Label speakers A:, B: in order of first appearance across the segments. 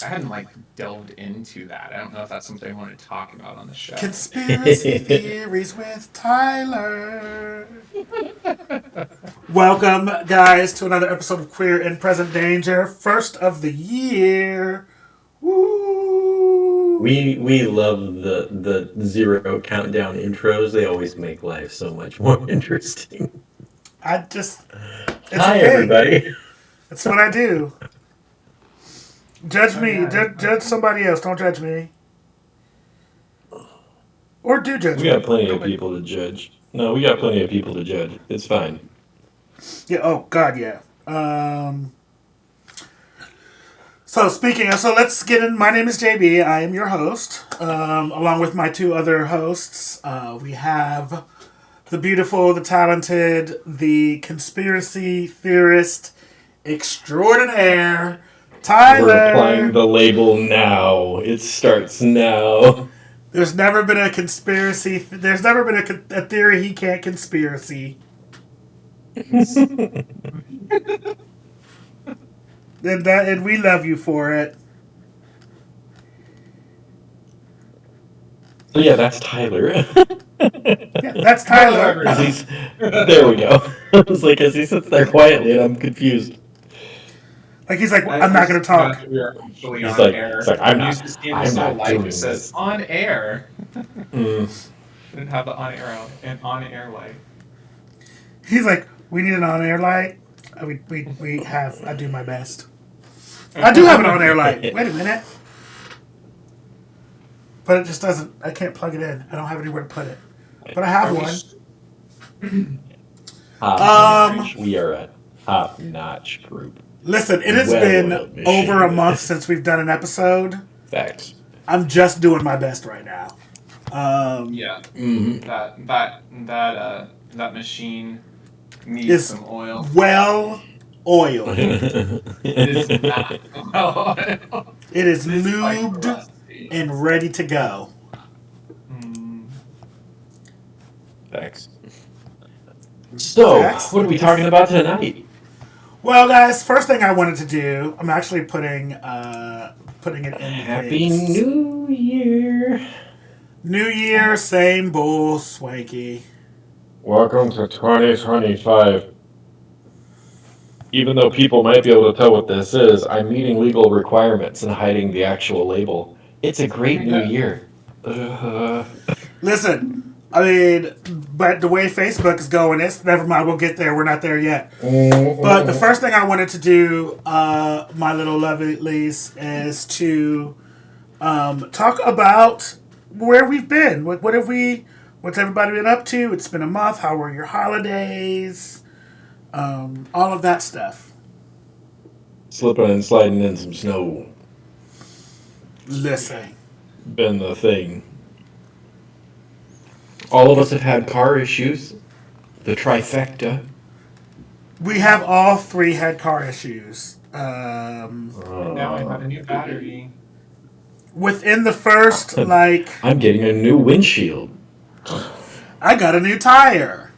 A: hadn't like delved into that. I don't know if that's something I want to talk about on the show.
B: Conspiracy theories with Tyler. Welcome, guys, to another episode of Queer in Present Danger, first of the year. Woo!
C: We love the zero countdown intros. They always make life so much more interesting.
B: It's
C: Hi,
B: a thing.
C: everybody.
B: It's what I do. Judge
A: Oh
B: me.
A: yeah.
B: Judge somebody else. Don't judge me. Or do judge
C: We got
B: me.
C: plenty of people to judge. No, we got plenty of people to judge. It's fine.
B: Yeah. Oh God. Yeah. So let's get in. My name is JB. I am your host, along with my two other hosts. We have the beautiful, the talented, the conspiracy theorist extraordinaire,
C: We're applying
B: Tyler.
C: the label now. It starts now.
B: There's never been a conspiracy. There's never been a theory he can't conspiracy. And we love you for it.
C: So yeah, that's Tyler.
B: Yeah, that's
A: Hello,
B: Tyler.
C: As
A: everyone.
C: he's there we go. I was like, as he sits there quietly, and I'm confused.
B: Like he's like,
A: I
B: I'm not
A: just
B: gonna
A: forgot
B: talk.
A: that we are actually
C: He's
A: on
C: like,
A: air.
C: it's like
A: I'm used to seeing this
C: I'm
A: little
C: not
A: light
C: doing
A: that says
C: this.
A: "on air."
C: Mm.
A: Didn't have the on air light.
B: He's like, we need an on-air light. We have. I do my best. I do have an on-air light. Wait a minute. But it just doesn't. I can't plug it in. I don't have anywhere to put it. But I have
A: Are we?
B: one.
C: Top
B: Um,
C: notch. We are a top notch group.
B: Listen, it has been
C: Well-oiled
B: over a
C: machine.
B: month since we've done an episode.
C: Facts.
B: I'm just doing my best right now.
A: Yeah.
C: Mm-hmm.
A: That machine needs
B: Is
A: some oil.
B: well oiled.
A: It is not well oiled.
B: It is
A: It is like
B: lubed
A: rusty.
B: and ready to go.
A: Mm.
C: Facts. So,
B: Facts.
C: what are we talking about tonight?
B: Well, guys, first thing I wanted to do, I'm actually putting it in the
C: Happy
B: things.
C: New Year.
B: New Year, same bull, swanky.
C: Welcome to 2025. Even though people might be able to tell what this is, I'm meeting legal requirements and hiding the actual label. It's a great new year.
B: Listen, I mean, but the way Facebook is going, it's never mind. We'll get there. We're not there yet. But the first thing I wanted to do, my little lovelies, is to talk about where we've been. What have we? What's everybody been up to? It's been a month. How were your holidays? All of that stuff.
C: Slipping and sliding in some snow.
B: Listen,
C: Been the thing. All of us have had car issues. The trifecta.
B: we have all three had car issues.
A: And now I have a new battery.
B: Within the first, like,
C: I'm getting a new windshield.
B: I got a new tire.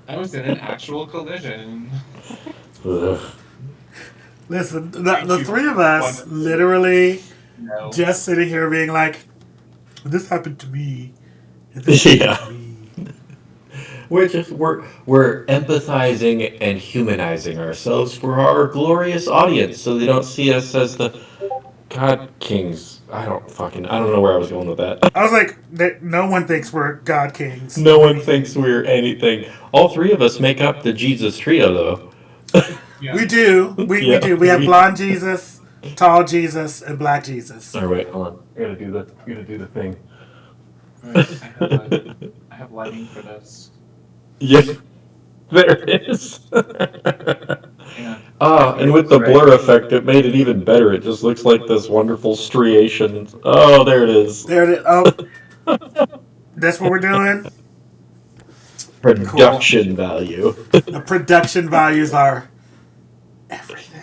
A: I was in an actual collision.
C: Ugh.
B: Listen, the three of us literally
A: No.
B: just sitting here being like, this happened to me. And this happened
C: Yeah.
B: to me.
C: We're empathizing and humanizing ourselves for our glorious audience, so they don't see us as the God Kings. I don't know where I was going with that.
B: I was like, no one thinks we're God Kings.
C: No one thinks we're anything. All three of us make up the Jesus trio, though.
A: Yeah.
B: We do. We
C: Yeah,
B: do. We have blonde Jesus, tall Jesus, and black Jesus.
C: All right, hold on. I gotta do the thing.
A: I have lighting for this.
C: Yeah, there it is.
A: Yeah.
C: And with the blur effect, it made it even better. It just looks like this wonderful striation. Oh, there it is.
B: There it is. Oh, that's what we're doing.
C: Production value.
B: The production values are everything.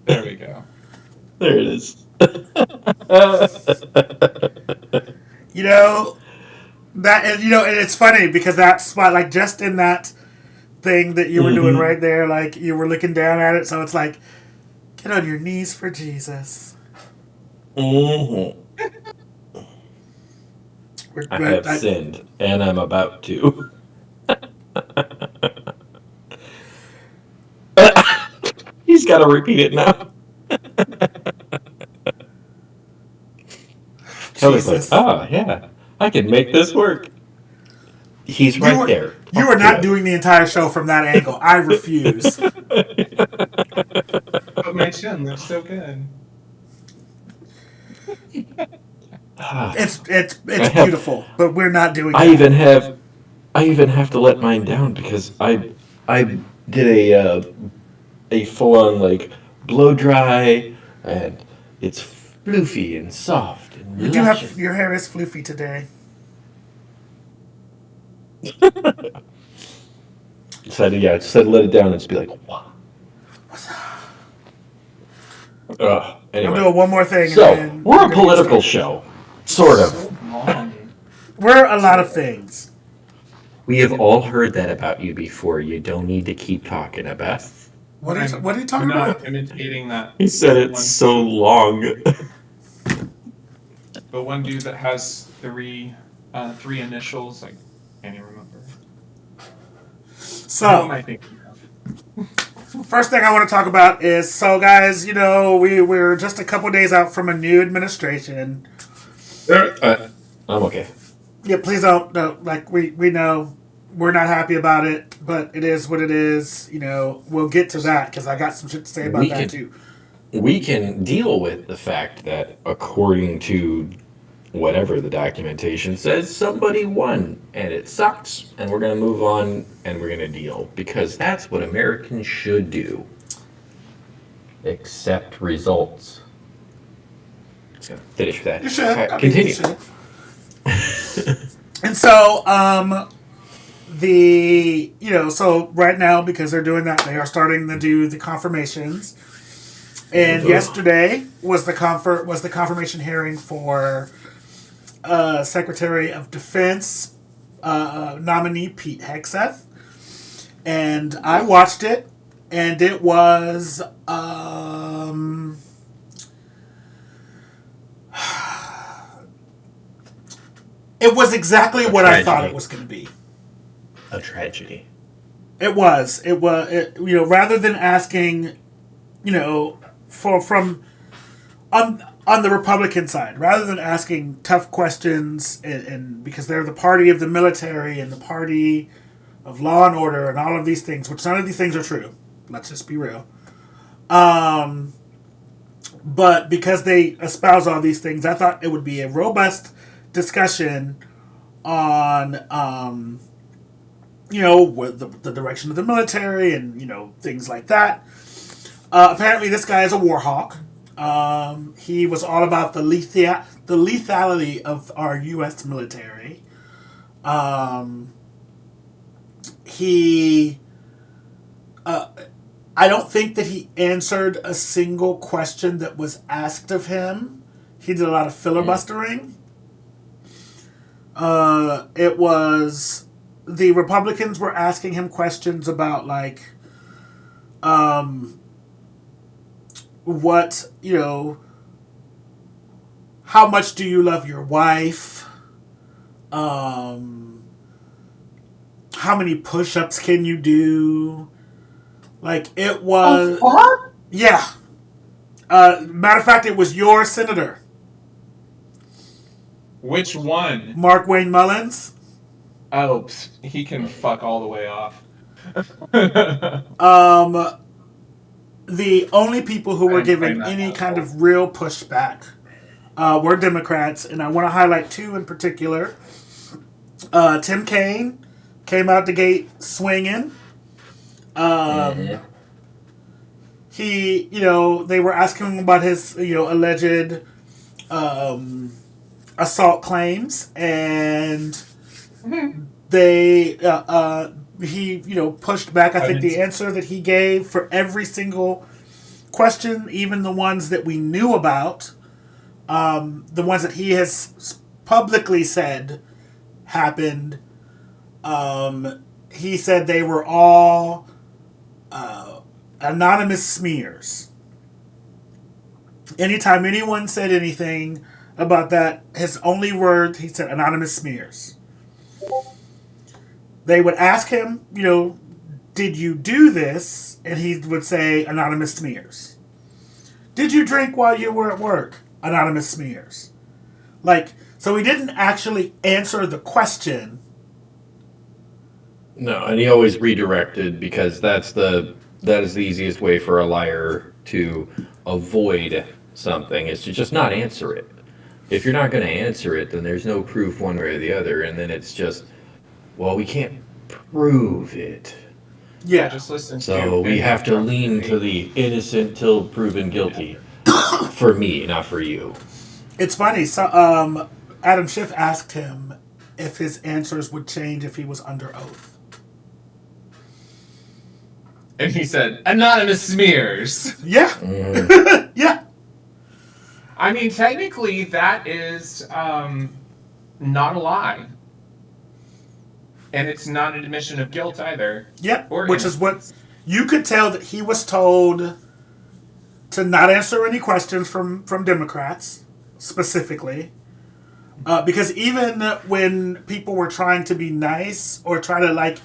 A: There we go.
C: There it is.
B: You know that, and and it's funny because that spot, like just in that thing that you were doing right there, like you were looking down at it, so it's like Get on your knees for Jesus.
C: Mm-hmm. I have
B: I,
C: sinned, and I'm about to. He's got to repeat it now. Kelly's like,
B: Jesus.
C: yeah, I can make this work. He's
B: You
C: right
B: were
C: there.
B: you were
C: Talk to
B: not
C: him.
B: doing the entire show from that angle. I refuse.
A: But my chin looks so good.
B: It's
C: I
B: it's
C: have.
B: beautiful, but we're not doing
C: I
B: that.
C: even have. I even have to let mine down because I did a full on like blow dry, and it's floofy and soft
B: You
C: and
B: do have
C: luscious.
B: your hair is floofy today.
C: Just had to let it down and just be like, wow.
B: I'm
C: Anyway,
B: doing one more thing, and
C: so
B: then we're
C: we're a
B: gonna get
C: political
B: started.
C: show, sort of.
A: So long.
B: We're a lot of things.
C: We have all heard that about you before. You don't need to keep talking about it.
B: What are you
A: I'm
B: What are you talking
A: not
B: about?
A: imitating that
C: He said it
A: one
C: so
A: dude,
C: long.
A: the one dude that has three initials. I can't even remember. Who am
B: So,
A: I thinking of?
B: first thing I want to talk about is guys. We're just a couple days out from a new administration.
C: I'm okay.
B: Yeah, please don't. No, like we know we're not happy about it, but it is what it is. We'll get to that because I got some shit to say about
C: We
B: that
C: can
B: too.
C: we can deal with the fact that according to whatever the documentation says, somebody won and it sucks, and we're going to move on and we're going to deal because that's what Americans should do. Accept results. Just gonna finish with that.
B: You should. I mean, you
C: Continue.
B: should. And so, so right now because they're doing that, they are starting to do the confirmations. And yesterday was the confirmation hearing for Secretary of Defense nominee Pete Hegseth, and I watched it, and it was it was exactly
C: A
B: what I thought it
C: tragedy.
B: was going to be.
C: A tragedy.
B: It was. Rather than asking, from on the Republican side, rather than asking tough questions, and because they're the party of the military and the party of law and order and all of these things, which none of these things are true. Let's just be real. But because they espouse all these things, I thought it would be a robust discussion on, with the direction of the military and things like that. Apparently, this guy is a war hawk. He was all about the lethality of our U.S. military. He, I don't think that he answered a single question that was asked of him. He did a lot of filibustering. It was the Republicans were asking him questions about what how much do you love your wife? How many push-ups can you do? Like it was, yeah. Matter of fact, it was your senator,
A: Which one?
B: Mark Wayne Mullins.
A: Oh, he can fuck all the way off.
B: Um, the only people who
A: I
B: were
A: didn't claim
B: giving
A: that
B: any kind
A: asshole.
B: of real pushback were Democrats, and I want to highlight two in particular. Tim Kaine came out the gate swinging. They were asking him about his, alleged assault claims, and they, he, pushed back. I think the answer that he gave for every single question, even the ones that we knew about, the ones that he has publicly said happened, he said they were all anonymous smears. anytime anyone said anything about that, his only word, he said, anonymous smears. They would ask him, did you do this? And he would say, anonymous smears. Did you drink while you were at work? Anonymous smears. So he didn't actually answer the question.
C: No, and he always redirected because that is the easiest way for a liar to avoid something, is to just not answer it. If you're not going to answer it, then there's no proof one way or the other, and then it's just, well, we can't prove it.
B: Yeah.
A: Just listen.
C: So we have to lean to the innocent till proven guilty. For me, not for you.
B: It's funny. So, Adam Schiff asked him if his answers would change if he was under oath.
A: And he said, anonymous smears.
B: Yeah.
C: Mm.
B: Yeah.
A: I mean, technically, that is not a lie. And it's not an admission of guilt either.
B: Yep.
A: Or
B: Which is what you could tell that he was told to not answer any questions from Democrats, specifically. Because even when people were trying to be nice or try to,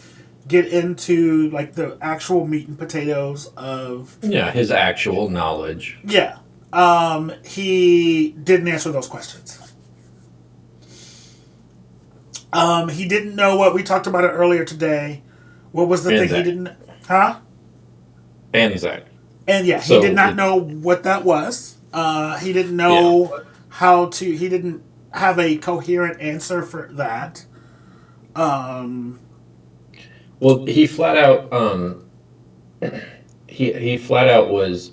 B: get into, the actual meat and potatoes of...
C: Yeah, his actual knowledge.
B: Yeah. He didn't answer those questions. He didn't know what... We talked about it earlier today. What was the thing he didn't... Huh?
C: Anzac.
B: And yeah, he did not know what that was. He didn't know how to... He didn't have a coherent answer for that.
C: Well, he flat out he flat out was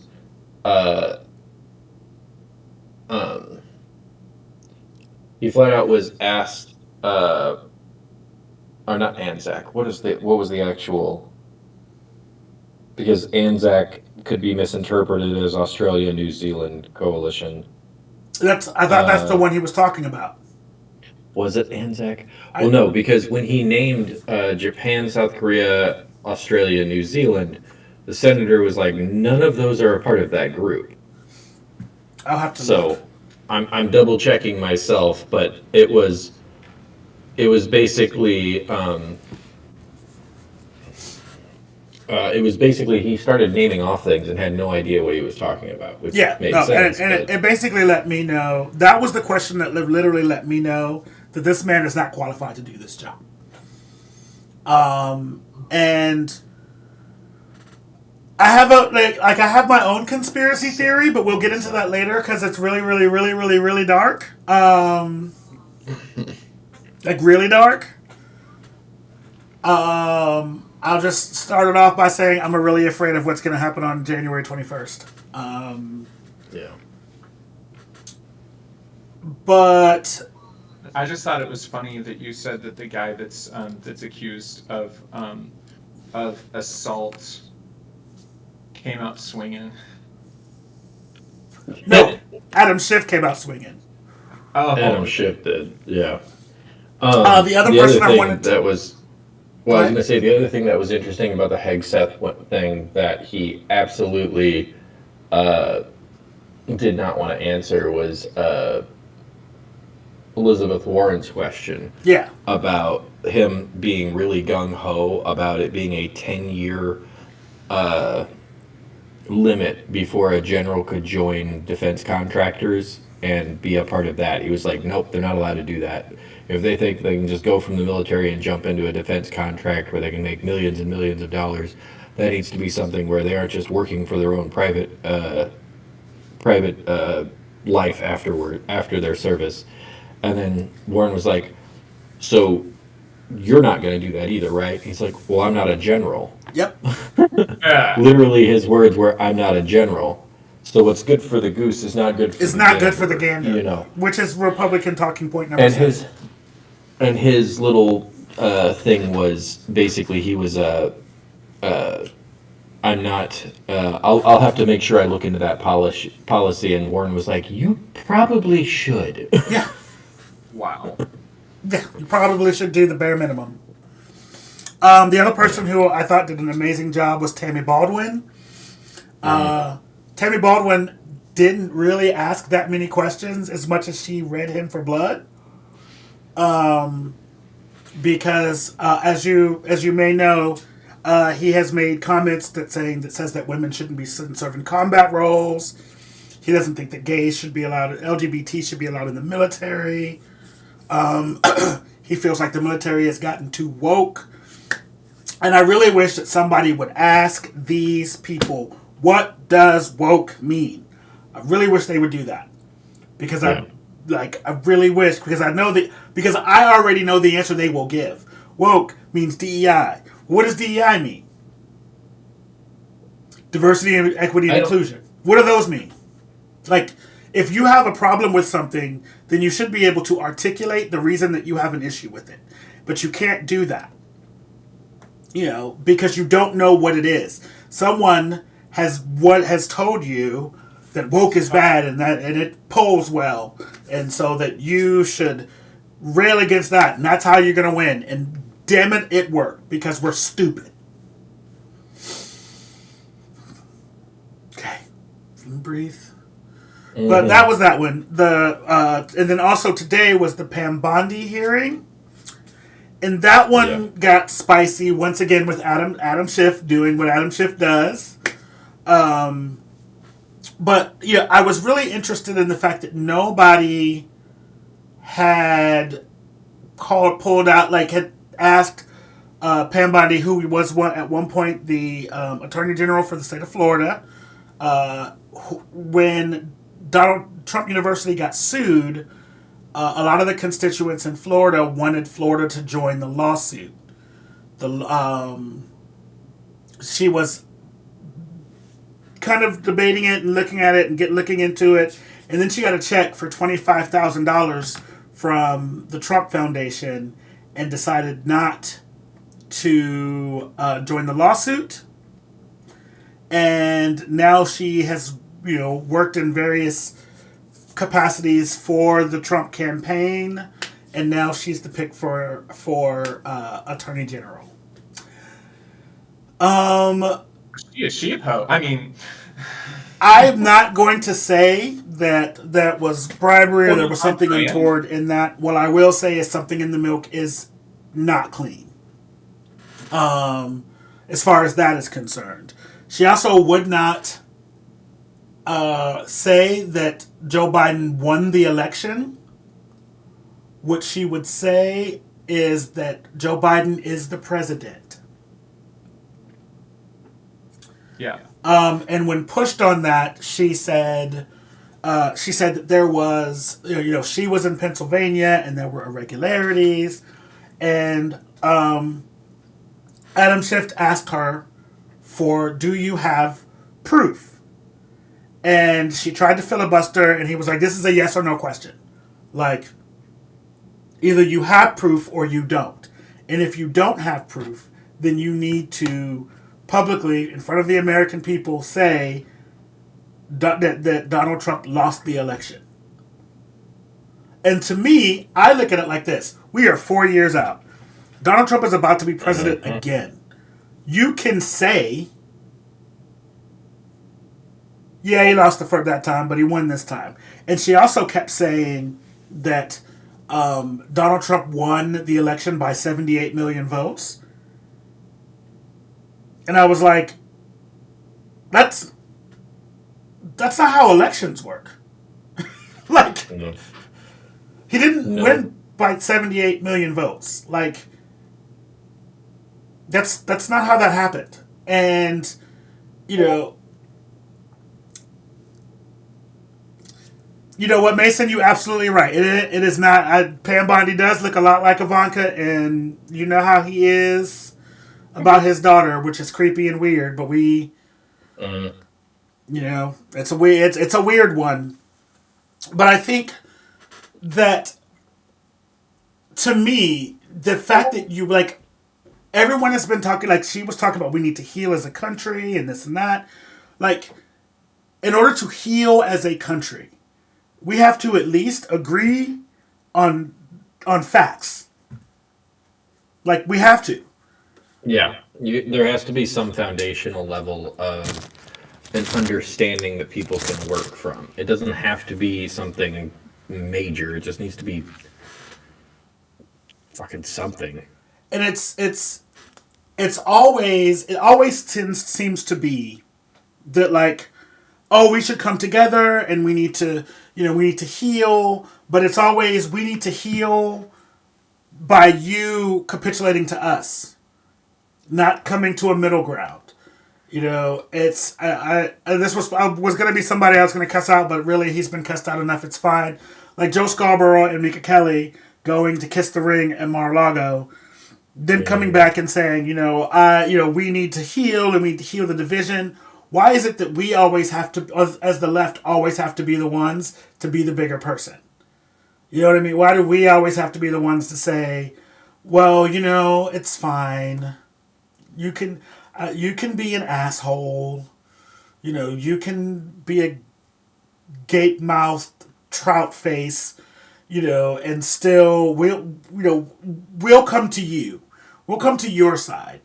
C: he flat out was asked or not Anzac. What was the actual, because Anzac could be misinterpreted as Australia New Zealand coalition.
B: I thought that's the one he was talking about.
C: Was it Anzac? Well, no, because when he named Japan, South Korea, Australia, New Zealand, the senator was like, none of those are a part of that group.
B: I'll have to
C: So,
B: look.
C: I'm double checking myself, but it was basically he started naming off things and had no idea what he was talking about, which made sense.
B: And it basically let me know, that was the question that literally let me know that this man is not qualified to do this job. And I have I have my own conspiracy theory, but we'll get into that later because it's really, really, really, really, really dark. Really dark. I'll just start it off by saying I'm really afraid of what's going to happen on January 21st.
C: Yeah.
B: But
A: I just thought it was funny that you said that the guy that's accused of assault came out swinging.
B: no, Adam Schiff came out swinging.
A: Oh,
C: Adam Schiff did, yeah.
B: The other person I wanted to...
C: that was... Well, I was going to say, the other thing that was interesting about the Hegseth thing that he absolutely did not want to answer was Elizabeth Warren's question.
B: Yeah.
C: About him being really gung-ho about it being a 10-year limit before a general could join defense contractors and be a part of that. He was like, nope, they're not allowed to do that. If they think they can just go from the military and jump into a defense contract where they can make millions and millions of dollars, that needs to be something where they aren't just working for their own private life after their service. And then Warren was like, so you're not going to do that either, right? He's like, well, I'm not a general.
B: Yep.
A: yeah.
C: Literally, his words were, I'm not a general. So what's good for the goose is not good for
B: it's
C: the
B: not
C: gander,
B: good for the gander.
C: You know.
B: Which is Republican talking point number 7.
C: His little thing was basically he was I'm not. I'll have to make sure I look into that policy. And Warren was like, you probably should.
B: Yeah.
A: Wow.
B: Yeah, you probably should do the bare minimum. The other person who I thought did an amazing job was Tammy Baldwin. Tammy Baldwin didn't really ask that many questions as much as she read him for blood. Because as you may know, he has made comments that says that women shouldn't be serving combat roles. He doesn't think that gays should be allowed, LGBT should be allowed in the military. He feels like the military has gotten too woke. And I really wish that somebody would ask these people, what does woke mean? I really wish they would do that. Because I really wish, because because I already know the answer they will give. Woke means DEI. What does DEI mean? Diversity, equity, and inclusion. What do those mean? Like, if you have a problem with something, then you should be able to articulate the reason that you have an issue with it. But you can't do that. Because you don't know what it is. Someone has told you that woke is bad and it polls well, and so that you should rail against that, and that's how you're gonna win. And damn it, it worked because we're stupid. Okay, breathe. Mm-hmm. But that was that one. And then also today was the Pam Bondi hearing. And that one got spicy once again with Adam Schiff doing what Adam Schiff does. But I was really interested in the fact that nobody had pulled out, had asked Pam Bondi, who was at one point the Attorney General for the state of Florida, when Donald Trump University got sued. A lot of the constituents in Florida wanted Florida to join the lawsuit. She was kind of debating it and looking at it and looking into it, and then she got a check for $25,000 from the Trump Foundation and decided not to join the lawsuit. And now she has worked in various capacities for the Trump campaign, and now she's the pick for Attorney General.
A: She opposed. I mean,
B: I'm not going to say that was bribery or there was something untoward in that. What I will say is something in the milk is not clean. As far as that is concerned, she also would not say that Joe Biden won the election. What she would say is that Joe Biden is the president.
A: Yeah.
B: And when pushed on that, she said that there was, she was in Pennsylvania and there were irregularities, and Adam Schiff asked her do you have proof? And she tried to filibuster, and he was like, this is a yes or no question. Either you have proof or you don't. And if you don't have proof, then you need to publicly, in front of the American people, say that Donald Trump lost the election. And to me, I look at it like this. We are 4 years out. Donald Trump is about to be president again. You can say, yeah, he lost that time, but he won this time. And she also kept saying that Donald Trump won the election by 78 million votes. And I was like, that's not how elections work. He didn't win by 78 million votes. That's not how that happened. And, you know what, Mason? You're absolutely right. It is not. Pam Bondi does look a lot like Ivanka, and you know how he is about his daughter, which is creepy and weird. But it's a weird one. But I think that, to me, the fact that everyone has been talking, she was talking about, we need to heal as a country and this and that. In order to heal as a country, we have to at least agree on facts. We have to.
C: Yeah. There has to be some foundational level of an understanding that people can work from. It doesn't have to be something major. It just needs to be fucking something.
B: And it always seems to be that, like, oh, we should come together and we need to heal, but it's always we need to heal by you capitulating to us, not coming to a middle ground. It's this was going to be somebody I was going to cuss out, but really he's been cussed out enough. It's fine. Like Joe Scarborough and Mika Kelly going to kiss the ring at Mar-a-Lago, then coming back and saying, we need to heal and we need to heal the division. Why is it that we always have to, as the left, always have to be the ones to be the bigger person? You know what I mean? Why do we always have to be the ones to say, well, it's fine. You can be an asshole. You can be a gape-mouthed trout face, and still we'll come to you. We'll come to your side.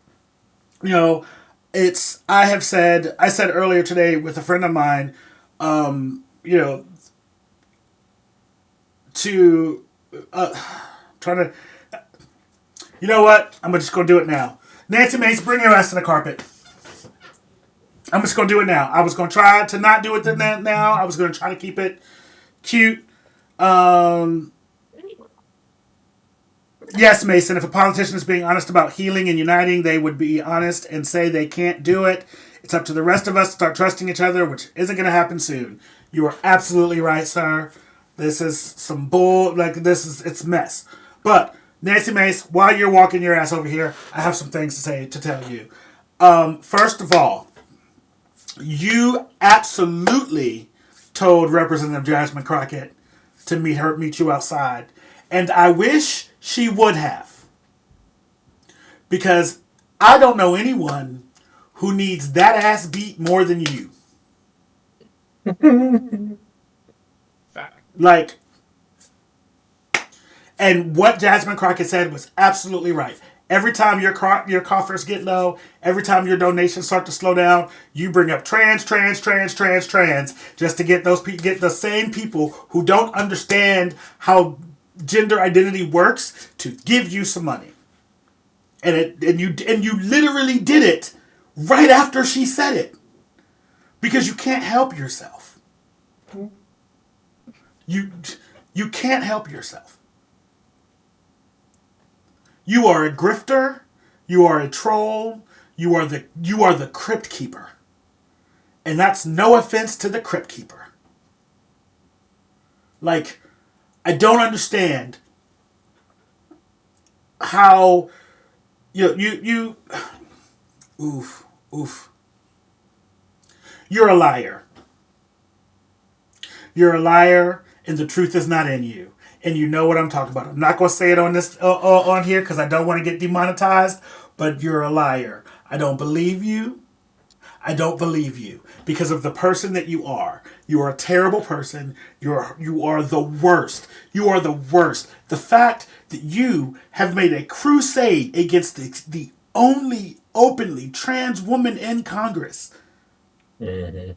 B: I said earlier today with a friend of mine, to trying to, you know what? I'm just gonna do it now. Nancy Mace, bring your ass to the carpet. I'm just gonna do it now. I was gonna try to not do it now. I was gonna try to keep it cute. Yes, Mason, if a politician is being honest about healing and uniting, they would be honest and say they can't do it. It's up to the rest of us to start trusting each other, which isn't going to happen soon. You are absolutely right, sir. This is some bull. It's mess. But, Nancy Mace, while you're walking your ass over here, I have some things to tell you. First of all, you absolutely told Representative Jasmine Crockett to meet you outside. And I wish she would have. Because I don't know anyone who needs that ass beat more than you.
A: Fact.
B: Like, and what Jasmine Crockett said was absolutely right. Every time your coffers get low, every time your donations start to slow down, you bring up trans, just to get the same people who don't understand how gender identity works to give you some money. And you literally did it right after she said it. Because you can't help yourself. You can't help yourself. You are a grifter, you are a troll, you are the crypt keeper. And that's no offense to the crypt keeper. Like, I don't understand how you oof. You're a liar. You're a liar, and the truth is not in you. And you know what I'm talking about. I'm not going to say it on this on here because I don't want to get demonetized. But you're a liar. I don't believe you. I don't believe you because of the person that you are. You are a terrible person. You are the worst. You are the worst. The fact that you have made a crusade against the only openly trans woman in Congress.
C: Mm-hmm.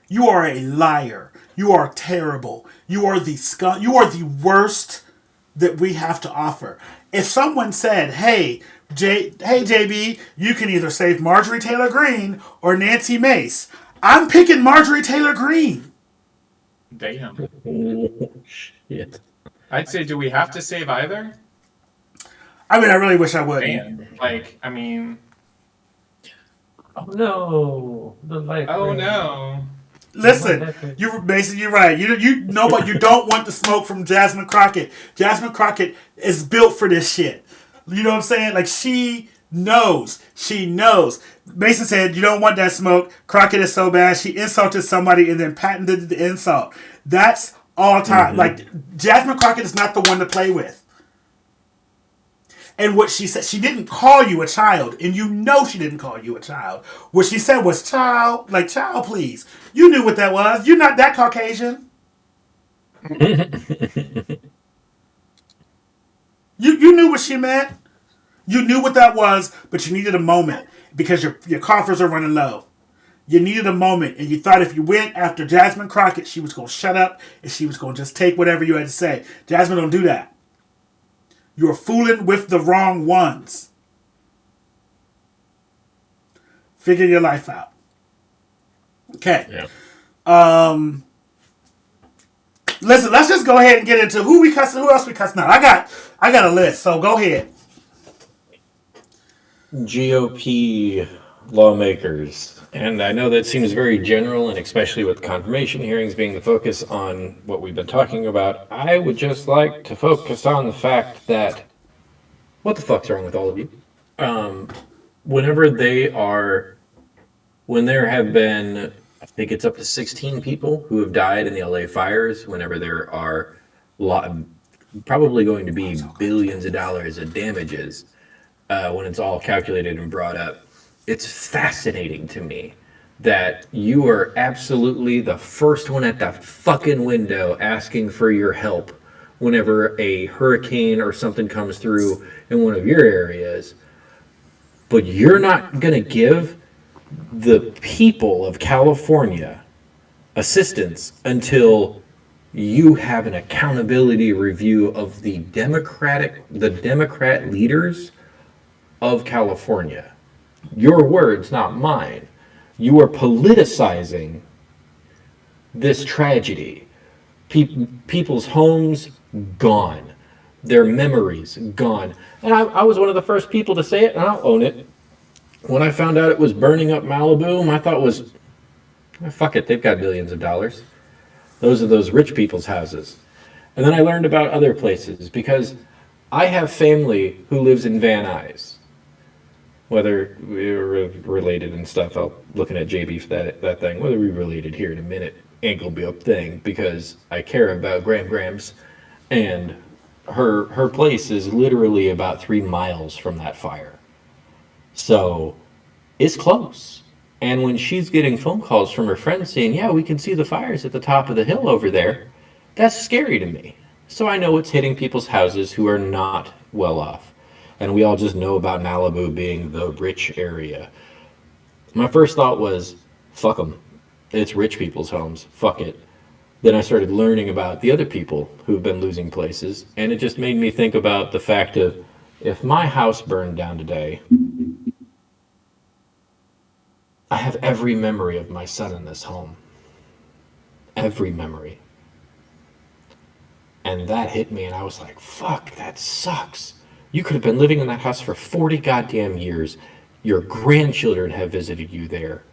B: You are a liar. You are terrible. You are the scum. You are the worst that we have to offer. If someone said, "Hey, JB, you can either save Marjorie Taylor Greene or Nancy Mace," I'm picking Marjorie Taylor Greene.
A: Damn.
C: Shit.
A: I'd say, do we have to save either?
B: I mean, I really wish I would.
A: Man, like, I mean,
C: Oh no! The life.
A: oh no.
B: Listen, you're right. You know, but you don't want the smoke from Jasmine Crockett. Jasmine Crockett is built for this shit. You know what I'm saying? Like, she knows. She knows. Mason said, you don't want that smoke. Crockett is so bad. She insulted somebody and then patented the insult. That's all time. Mm-hmm. Like, Jasmine Crockett is not the one to play with. And what she said, she didn't call you a child. And you know she didn't call you a child. What she said was, child, please. You knew what that was. You're not that Caucasian. You knew what she meant. You knew what that was, but you needed a moment because your coffers are running low. You needed a moment, and you thought if you went after Jasmine Crockett, she was going to shut up and she was going to just take whatever you had to say. Jasmine don't do that. You're fooling with the wrong ones. Figure your life out. Okay.
C: Yeah.
B: Listen, let's just go ahead and get into who we cussing, who else we cussing out. I got a list, so go ahead.
C: GOP lawmakers. And I know that seems very general, and especially with confirmation hearings being the focus on what we've been talking about, I would just like to focus on the fact that what the fuck's wrong with all of you? Whenever when there have been, I think it's up to 16 people who have died in the LA fires, whenever there are probably going to be billions of dollars of damages, when it's all calculated and brought up, it's fascinating to me that you are absolutely the first one at the fucking window asking for your help whenever a hurricane or something comes through in one of your areas, but you're not going to give the people of California assistance until you have an accountability review of the Democrat leaders of California. Your words, not mine. You are politicizing this tragedy. People's homes gone. Their memories gone. And I was one of the first people to say it, and I'll own it. When I found out it was burning up Malibu, my thought was, fuck it, they've got billions of dollars. Those are those rich people's houses. And then I learned about other places, because I have family who lives in Van Nuys. Whether we're related and stuff, I'm looking at JB for that thing. Whether we're related here in a minute ain't gonna be a thing, because I care about Grams, and her place is literally about 3 miles from that fire. So it's close. And when she's getting phone calls from her friends saying, yeah, we can see the fires at the top of the hill over there, that's scary to me. So I know it's hitting people's houses who are not well off. And we all just know about Malibu being the rich area. My first thought was, fuck them. It's rich people's homes. Fuck it. Then I started learning about the other people who've been losing places. And it just made me think about the fact of, if my house burned down today, I have every memory of my son in this home. Every memory. And that hit me, and I was like, fuck, that sucks. You could have been living in that house for 40 goddamn years. Your grandchildren have visited you there.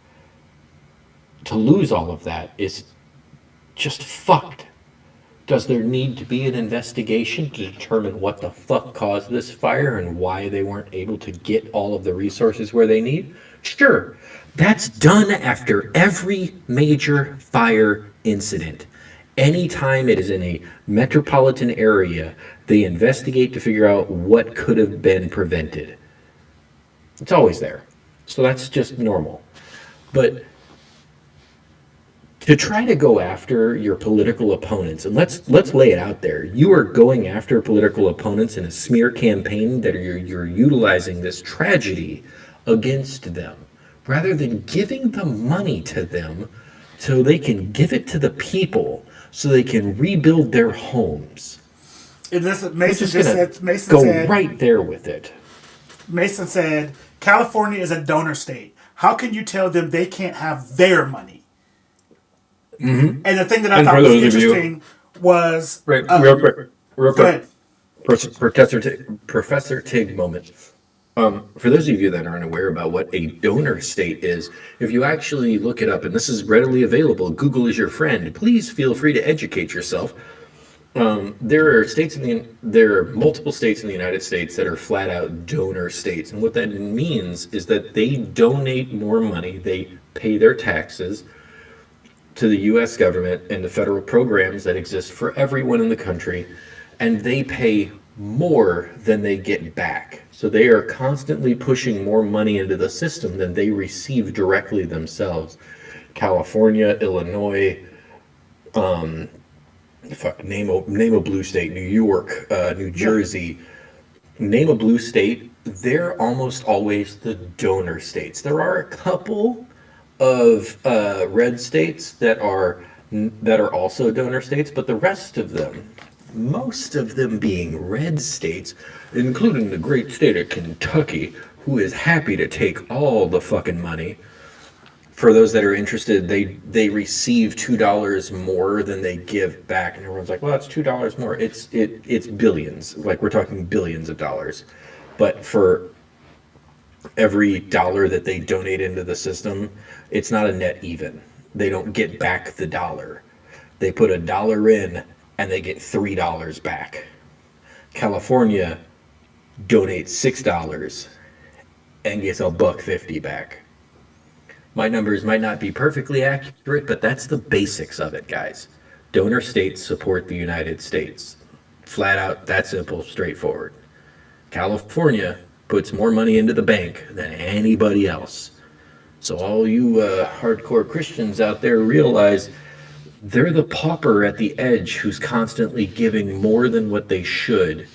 C: To lose all of that is just fucked. Does there need to be an investigation to determine what the fuck caused this fire and why they weren't able to get all of the resources where they need? Sure. That's done after every major fire incident. Anytime it is in a metropolitan area, they investigate to figure out what could have been prevented. It's always there. So that's just normal. But to try to go after your political opponents, and let's lay it out there. You are going after political opponents in a smear campaign that you're utilizing this tragedy against them, rather than giving the money to them so they can give it to the people so they can rebuild their homes.
B: And this, Mason just
C: go
B: said,
C: right there with it.
B: Mason said, California is a donor state. How can you tell them they can't have their money?
C: Mm-hmm.
B: And the thing that I thought was interesting was...
C: real quick. Professor Tig moment. For those of you that aren't aware about what a donor state is, if you actually look it up, and this is readily available, Google is your friend, please feel free to educate yourself. There are multiple states in the United States that are flat out donor states, and what that means is that they donate more money, they pay their taxes to the U.S. government and the federal programs that exist for everyone in the country, and they pay more than they get back. So they are constantly pushing more money into the system than they receive directly themselves. California, Illinois, name a blue state, New York, New Jersey, name a blue state, they're almost always the donor states. There are a couple of red states that are also donor states, but the rest of them, most of them being red states, including the great state of Kentucky, who is happy to take all the fucking money. For those that are interested, they receive $2 more than they give back, and everyone's like, "Well, that's $2 more." It's billions, like we're talking billions of dollars, but for every dollar that they donate into the system, it's not a net even. They don't get back the dollar. They put $1 in and they get $3 back. California donates $6 and gets $1.50 back. My numbers might not be perfectly accurate, but that's the basics of it, guys. Donor states support the United States. Flat out, that simple, straightforward. California puts more money into the bank than anybody else. So all you hardcore Christians out there realize they're the pauper at the edge who's constantly giving more than what they should.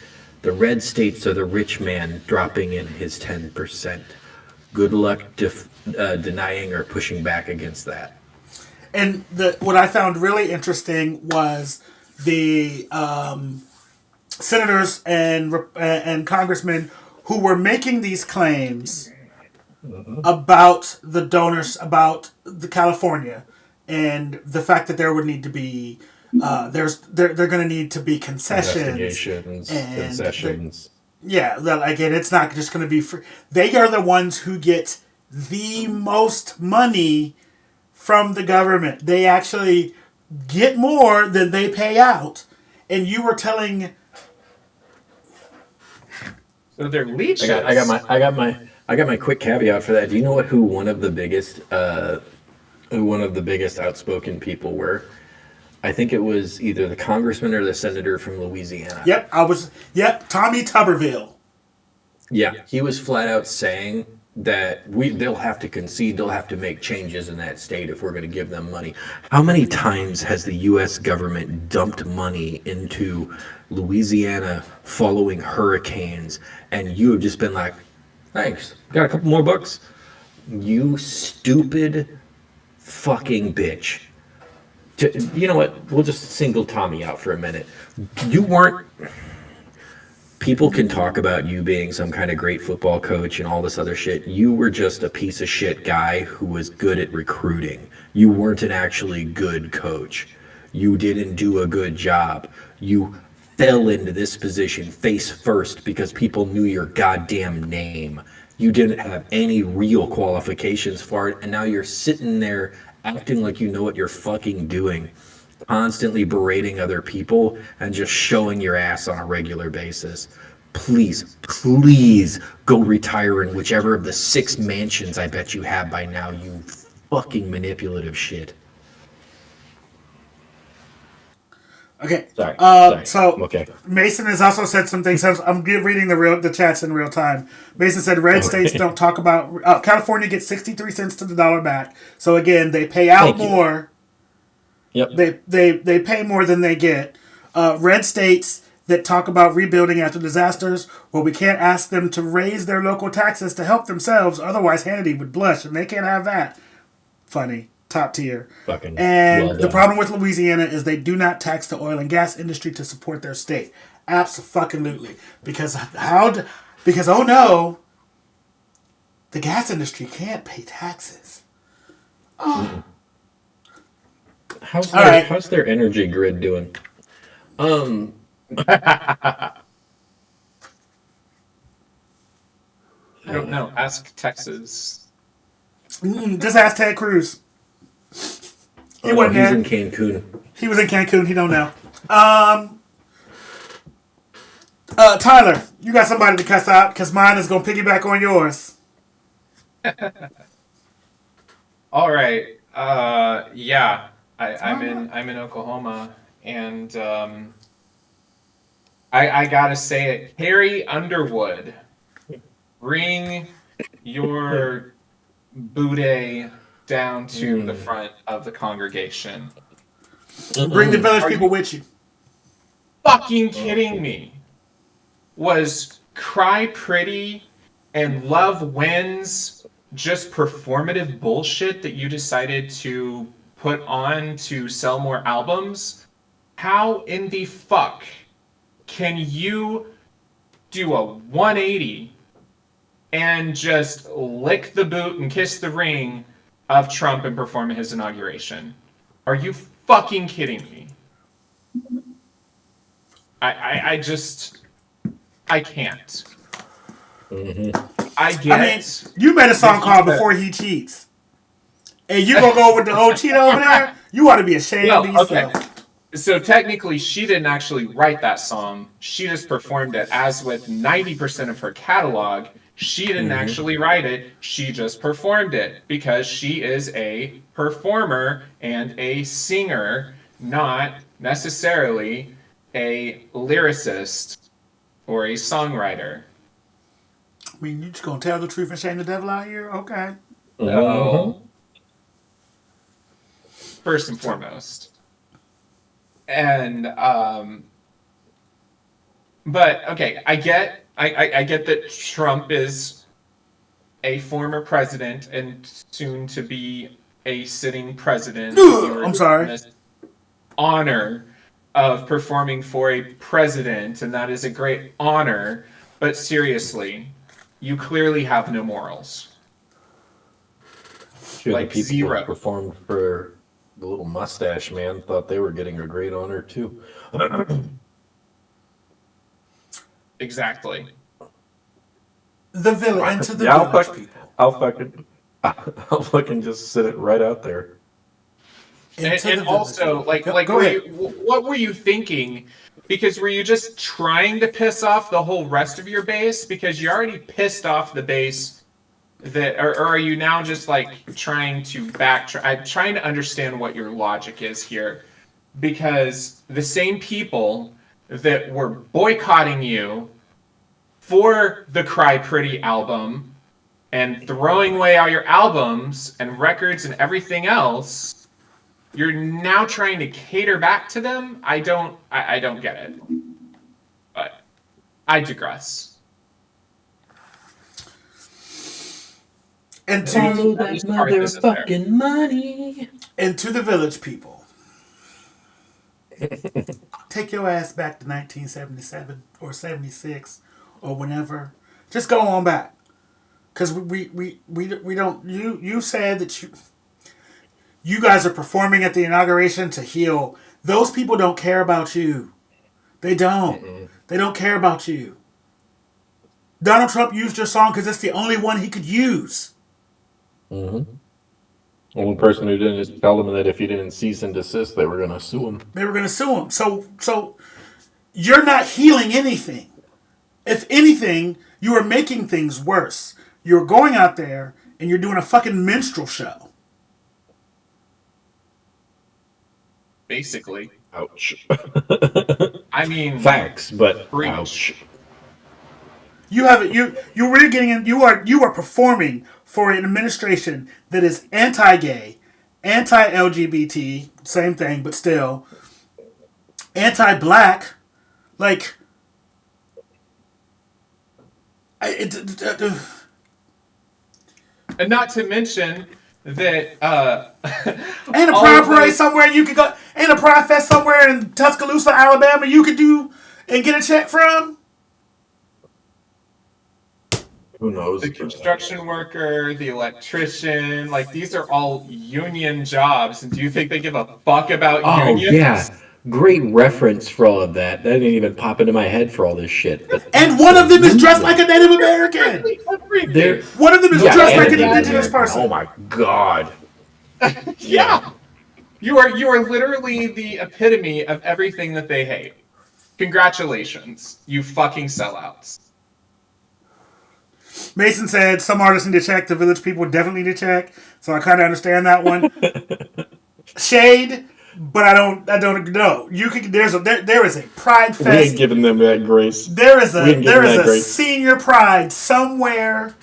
C: The red states are the rich man dropping in his 10%. Good luck denying or pushing back against that.
B: And what I found really interesting was the senators and congressmen who were making these claims about the donors, about the California, and the fact that there would need to be they're going to need to be concessions,
C: Investigations,
B: and
C: concessions.
B: Yeah, again, it's not just going to be free. They are the ones who get the most money from the government. They actually get more than they pay out. And you were telling.
A: So they're leeches.
C: I got my quick caveat for that. Do you know who one of the biggest outspoken people were? I think it was either the congressman or the senator from Louisiana.
B: Yep, Tommy Tuberville.
C: Yeah, he was flat out saying that they'll have to concede, they'll have to make changes in that state if we're going to give them money. How many times has the U.S. government dumped money into Louisiana following hurricanes, and you have just been like, thanks, got a couple more bucks? You stupid fucking bitch. You know what? We'll just single Tommy out for a minute. You weren't. People can talk about you being some kind of great football coach and all this other shit. You were just a piece of shit guy who was good at recruiting. You weren't an actually good coach. You didn't do a good job. You fell into this position face first because people knew your goddamn name. You didn't have any real qualifications for it, and now you're sitting there acting like you know what you're fucking doing, constantly berating other people and just showing your ass on a regular basis. Please go retire in whichever of the 6 mansions I bet you have by now, you fucking manipulative shit.
B: Okay.
C: Sorry.
B: So
C: okay.
B: Mason has also said some things. I'm reading the chats in real time. Mason said red states don't talk about. California gets 63 cents to the dollar back. So again, they pay out more.
C: Yep.
B: They pay more than they get. Red states that talk about rebuilding after disasters, well, we can't ask them to raise their local taxes to help themselves. Otherwise, Hannity would blush, and they can't have that. Funny. Top tier.
C: Fucking
B: and
C: well
B: the problem with Louisiana is they do not tax the oil and gas industry to support their state. Absolutely. Because oh no, the gas industry can't pay taxes. Oh.
C: How's their energy grid doing?
A: I don't know. Ask Texas.
B: Just ask Ted Cruz. He wasn't
C: he's
B: there.
C: in Cancun.
B: He was in Cancun. He don't know. Tyler, you got somebody to cuss out because mine is gonna piggyback on yours.
A: All right. Yeah. I'm in Oklahoma, and I gotta say it. Carrie Underwood, bring your booty down to the front of the congregation.
B: Bring the village people with you.
A: Fucking kidding me? Was Cry Pretty and Love Wins just performative bullshit that you decided to put on to sell more albums, how in the fuck can you do a 180 and just lick the boot and kiss the ring of Trump and perform at his inauguration? Are you fucking kidding me? I can't. I get.
B: You made a song called "Before He Cheats," and you gonna go with the old cheat over there? You ought to be ashamed of yourself.
A: So technically, she didn't actually write that song. She just performed it. As with 90% of her catalog, she didn't actually write it. She just performed it because she is a performer and a singer, not necessarily a lyricist or a songwriter.
B: I mean, you just gonna tell the truth and shame the devil out here? Okay.
A: No. First and foremost. And but okay, I get that Trump is a former president and soon to be a sitting president.
B: I'm sorry.
A: This honor of performing for a president, and that is a great honor. But seriously, you clearly have no morals.
C: Sure,
A: like
C: the people
A: zero.
C: who performed for the little mustache man thought they were getting a great honor too.
B: Exactly. The villain into the
C: Yeah,
B: village.
C: I'll fucking just sit it right out there.
A: And also, what were you thinking? Because were you just trying to piss off the whole rest of your base? Because you already pissed off the base that, or are you now just like trying to backtrack? I'm trying to understand what your logic is here. Because the same people that were boycotting you for the Cry Pretty album and throwing away all your albums and records and everything else, you're now trying to cater back to them? I don't get it. But I digress.
B: And to
C: that motherfucking money.
B: And to the village people. Take your ass back to 1977 or 76 or whenever. Just go on back. Because we don't... You said that you guys are performing at the inauguration to heal. Those people don't care about you. They don't. Mm-mm. They don't care about you. Donald Trump used your song because it's the only one he could use.
C: Mm-hmm. Only person who didn't is tell them that if he didn't cease and desist, they were going to sue him.
B: They were going to sue him. So you're not healing anything. If anything, you are making things worse. You're going out there and you're doing a fucking minstrel show.
A: Basically.
C: Ouch.
A: I mean,
C: facts, but
A: preach.
C: Ouch.
B: You have it. You're really getting in. You are performing for an administration that is anti-gay, anti-LGBT, same thing, but still anti-black. Like,
A: and not to mention that
B: ain't a pride parade somewhere you could go. Ain't a pride fest somewhere in Tuscaloosa, Alabama you could do and get a check from.
C: Who knows?
A: The construction worker, the electrician, like these are all union jobs. And do you think they give a fuck about unions?
C: Oh yeah, great reference for all of that. That didn't even pop into my head for all this shit. But
B: and one of them is dressed like a Native American. One of them is dressed like an indigenous person.
C: Oh my god.
A: Yeah. You are literally the epitome of everything that they hate. Congratulations, you fucking sellouts.
B: Mason said some artists need to check. The village people definitely need to check. So I kind of understand that one. Shade, but I don't know. You could. There is a pride fest.
C: We ain't giving them that grace.
B: There is a senior pride somewhere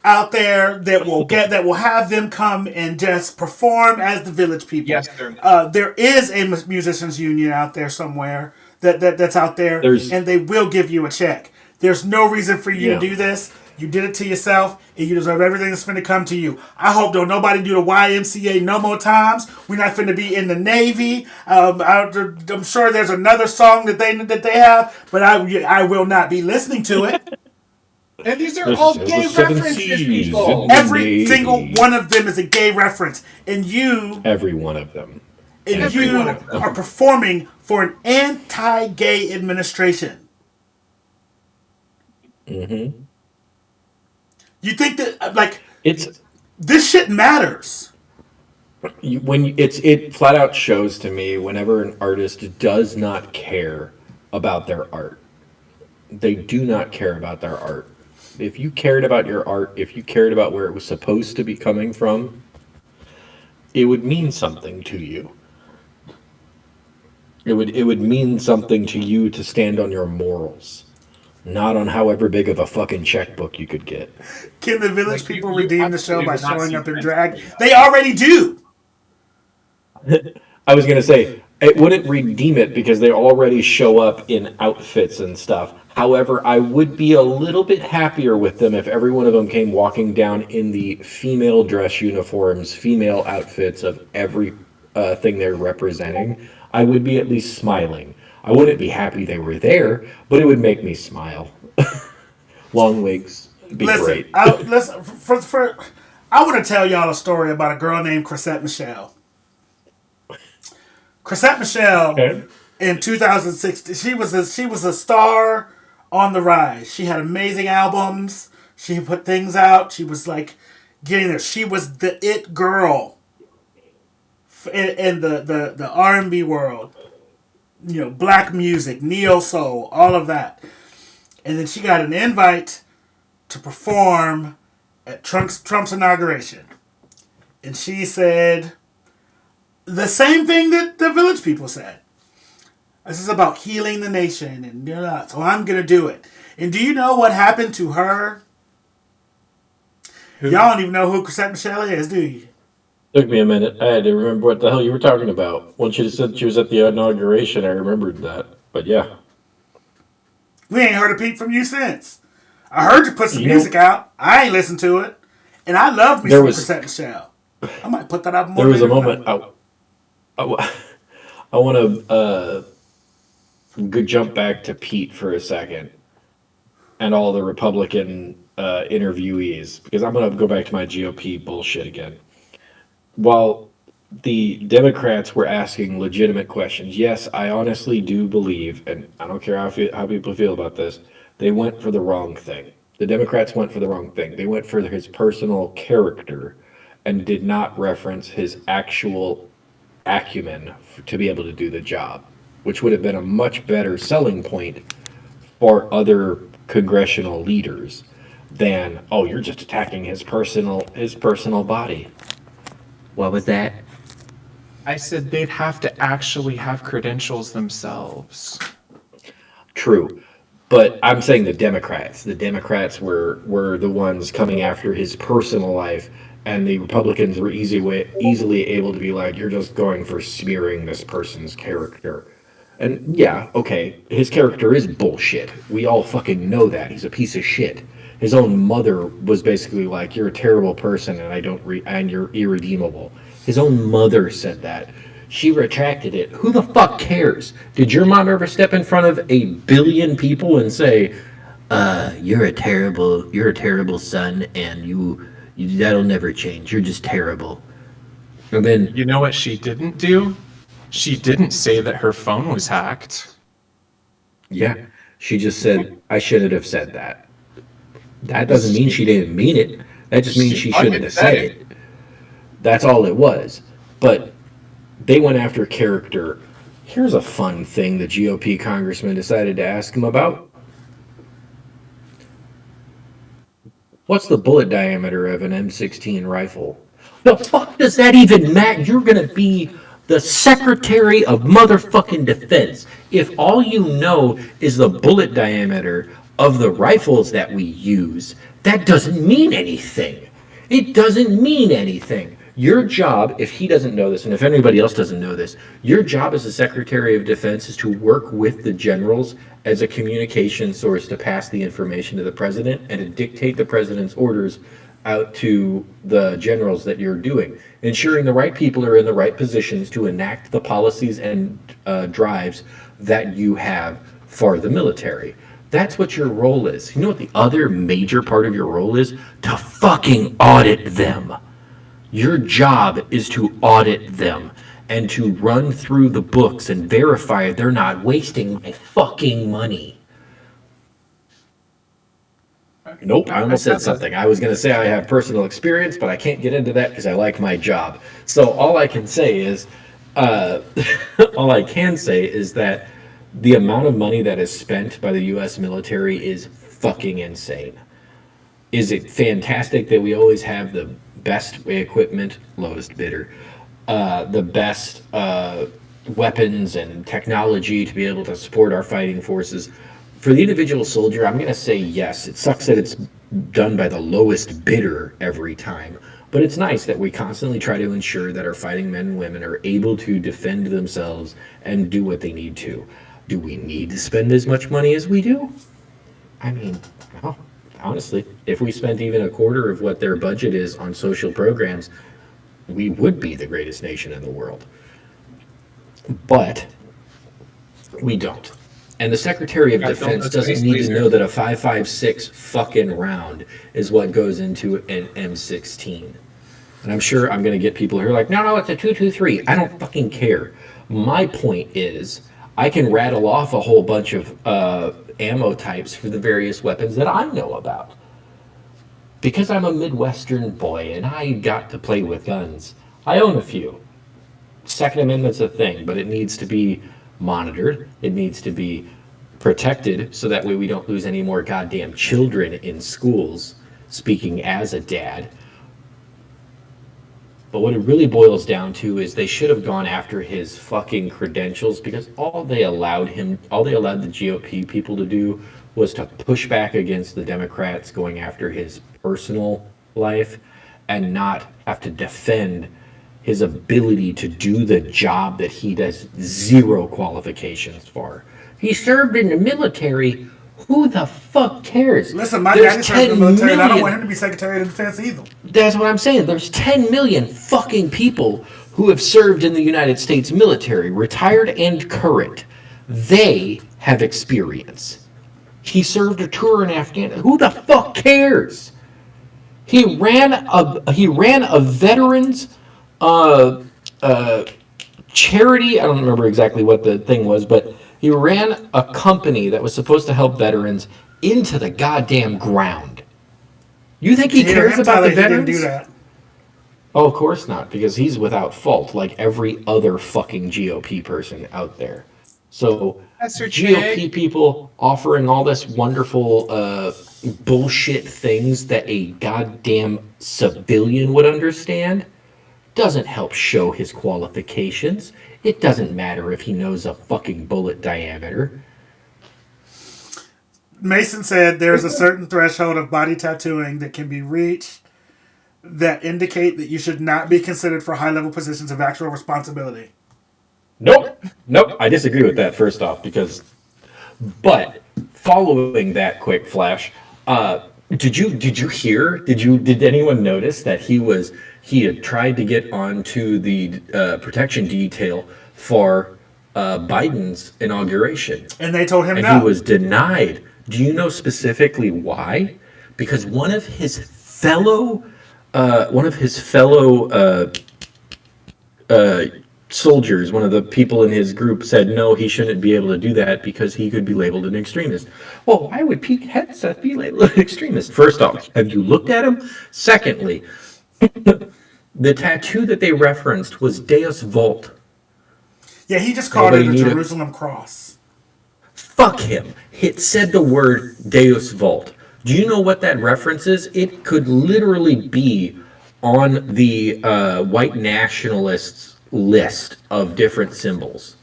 B: out there that will have them come and just perform as the village people.
A: Yes, sir.
B: There is a musicians union out there somewhere that's out there, and they will give you a check. There's no reason for you to do this. You did it to yourself, and you deserve everything that's finna come to you. I hope don't nobody do the YMCA no more times. We're not finna be in the Navy. I'm sure there's another song that they have, but I will not be listening to it.
A: And these are all gay references, people.
B: Every single one of them is a gay reference, and you,
C: every one of them,
B: and you are performing for an anti-gay administration.
C: Mm-hmm.
B: You think that
C: it's
B: this shit matters?
C: It flat out shows to me whenever an artist does not care about their art. They do not care about their art. If you cared about your art, if you cared about where it was supposed to be coming from, it would mean something to you. It would mean something to you to stand on your morals, not on however big of a fucking checkbook you could get.
B: Can the Village people redeem the show by showing up in drag? They already do.
C: I was going to say, it wouldn't redeem it because they already show up in outfits and stuff. However, I would be a little bit happier with them if every one of them came walking down in the female dress uniforms, female outfits of every thing they're representing. I would be at least smiling. I wouldn't be happy they were there, but it would make me smile. Long wigs, be great.
B: I want to tell y'all a story about a girl named Chrisette Michele. Chrisette Michele, in 2016, she was a star on the rise. She had amazing albums. She put things out. She was like getting there. She was the it girl in the R&B world. You know, black music, neo soul, all of that. And then she got an invite to perform at Trump's inauguration. And she said the same thing that the Village people said. This is about healing the nation, and so I'm going to do it. And do you know what happened to her? Who? Y'all don't even know who Chrisette Michele is, do you?
C: Took me a minute. I had to remember what the hell you were talking about. Once you said she was at the inauguration, I remembered that. But yeah.
B: We ain't heard a peep from you since. I heard you put some music out. I ain't listened to it. And I love me some Chrisette Michele. I might put that out more.
C: There was a moment. I want to jump back to Pete for a second and all the Republican interviewees, because I'm going to go back to my GOP bullshit again. While the Democrats were asking legitimate questions, yes, I honestly do believe, and I don't care how people feel about this, they went for the wrong thing. The Democrats went for the wrong thing. They went for his personal character and did not reference his actual acumen to be able to do the job, which would have been a much better selling point for other congressional leaders than, oh, you're just attacking his personal body. What was that?
A: I said they'd have to actually have credentials themselves.
C: True. But I'm saying the Democrats. The Democrats were the ones coming after his personal life, and the Republicans were easily able to be like, you're just going for smearing this person's character. And yeah, okay, his character is bullshit. We all fucking know that. He's a piece of shit. His own mother was basically like, you're a terrible person and you're irredeemable. His own mother said that. She retracted it. Who the fuck cares? Did your mom ever step in front of 1 billion people and say, you're a terrible son, and you that'll never change. You're just terrible. And then,
A: you know what she didn't do? She didn't say that her phone was hacked.
C: Yeah, she just said, I shouldn't have said that. That doesn't mean she didn't mean it. That just means she shouldn't have said it. That's all it was. But they went after character. Here's a fun thing the GOP congressman decided to ask him about. What's the bullet diameter of an M16 rifle? The fuck does that even matter? You're going to be the Secretary of motherfucking Defense. If all you know is the bullet diameter of the rifles that we use, that doesn't mean anything. It doesn't mean anything. Your job, if he doesn't know this, and if anybody else doesn't know this, your job as a Secretary of Defense is to work with the generals as a communication source to pass the information to the president and to dictate the president's orders out to the generals that you're doing, ensuring the right people are in the right positions to enact the policies and drives that you have for the military. That's what your role is. You know what the other major part of your role is? To fucking audit them. Your job is to audit them and to run through the books and verify they're not wasting my fucking money. Nope, I almost said something. I was going to say I have personal experience, but I can't get into that because I like my job. So all I can say is, that the amount of money that is spent by the U.S. military is fucking insane. Is it fantastic that we always have the best equipment, lowest bidder, the best weapons and technology to be able to support our fighting forces? For the individual soldier, I'm going to say yes. It sucks that it's done by the lowest bidder every time, but it's nice that we constantly try to ensure that our fighting men and women are able to defend themselves and do what they need to. Do we need to spend as much money as we do? I mean, no. Honestly, if we spent even a quarter of what their budget is on social programs, we would be the greatest nation in the world. But we don't. And the Secretary of Defense doesn't need to know that a 5.56 fucking round is what goes into an M16. And I'm sure I'm going to get people who are like, no, it's a 223. I don't fucking care. My point is, I can rattle off a whole bunch of ammo types for the various weapons that I know about. Because I'm a Midwestern boy and I got to play with guns, I own a few. Second Amendment's a thing, but it needs to be monitored. It needs to be protected so that way we don't lose any more goddamn children in schools, speaking as a dad. But what it really boils down to is they should have gone after his fucking credentials, because all they allowed the GOP people to do was to push back against the Democrats going after his personal life and not have to defend his ability to do the job that he does zero qualifications for. He served in the military. Who the fuck cares?
B: Listen, my daddy served in the military, and I don't want him to be Secretary of Defense either.
C: That's what I'm saying. There's 10 million fucking people who have served in the United States military, retired and current. They have experience. He served a tour in Afghanistan. Who the fuck cares? He ran a veterans charity. I don't remember exactly what the thing was, but he ran a company that was supposed to help veterans into the goddamn ground. You think he cares about the veterans?
B: He didn't do that.
C: Oh, of course not, because he's without fault, like every other fucking GOP person out there. So GOP people offering all this wonderful bullshit things that a goddamn civilian would understand doesn't help show his qualifications. It doesn't matter if he knows a fucking bullet diameter.
B: Mason said there's a certain threshold of body tattooing that can be reached that indicate that you should not be considered for high-level positions of actual responsibility.
C: Nope. I disagree with that, first off, but following that quick flash, did anyone notice that he had tried to get onto the protection detail for Biden's inauguration,
B: and they told him
C: and
B: no.
C: He was denied. Do you know specifically why? Because one of his fellow soldiers, one of the people in his group, said no, he shouldn't be able to do that because he could be labeled an extremist. Well, why would Pete Hegseth be labeled an extremist? First off, have you looked at him? Secondly, the tattoo that they referenced was Deus Vult.
B: Yeah, he just called it a Jerusalem cross.
C: Fuck him. It said the word Deus Vult. Do you know what that reference is? It could literally be on the white nationalists' list of different symbols.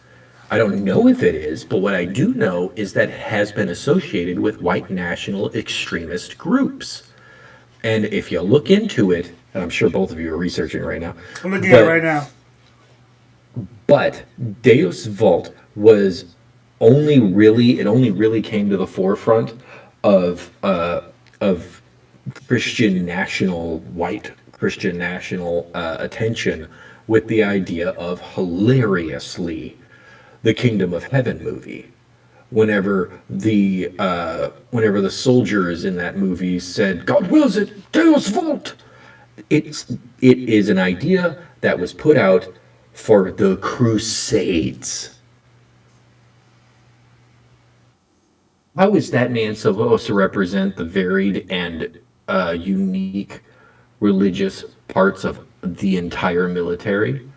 C: I don't know if it is, but what I do know is that it has been associated with white national extremist groups. And if you look into it, and I'm sure both of you are researching right now.
B: I'm looking at it right now.
C: But Deus Vult was only really came to the forefront of white Christian national attention with the idea of hilariously the Kingdom of Heaven movie. Whenever the soldiers in that movie said, "God wills it, Deus Vult," it is an idea that was put out for the Crusades. How is that man supposed to represent the varied and unique religious parts of the entire military?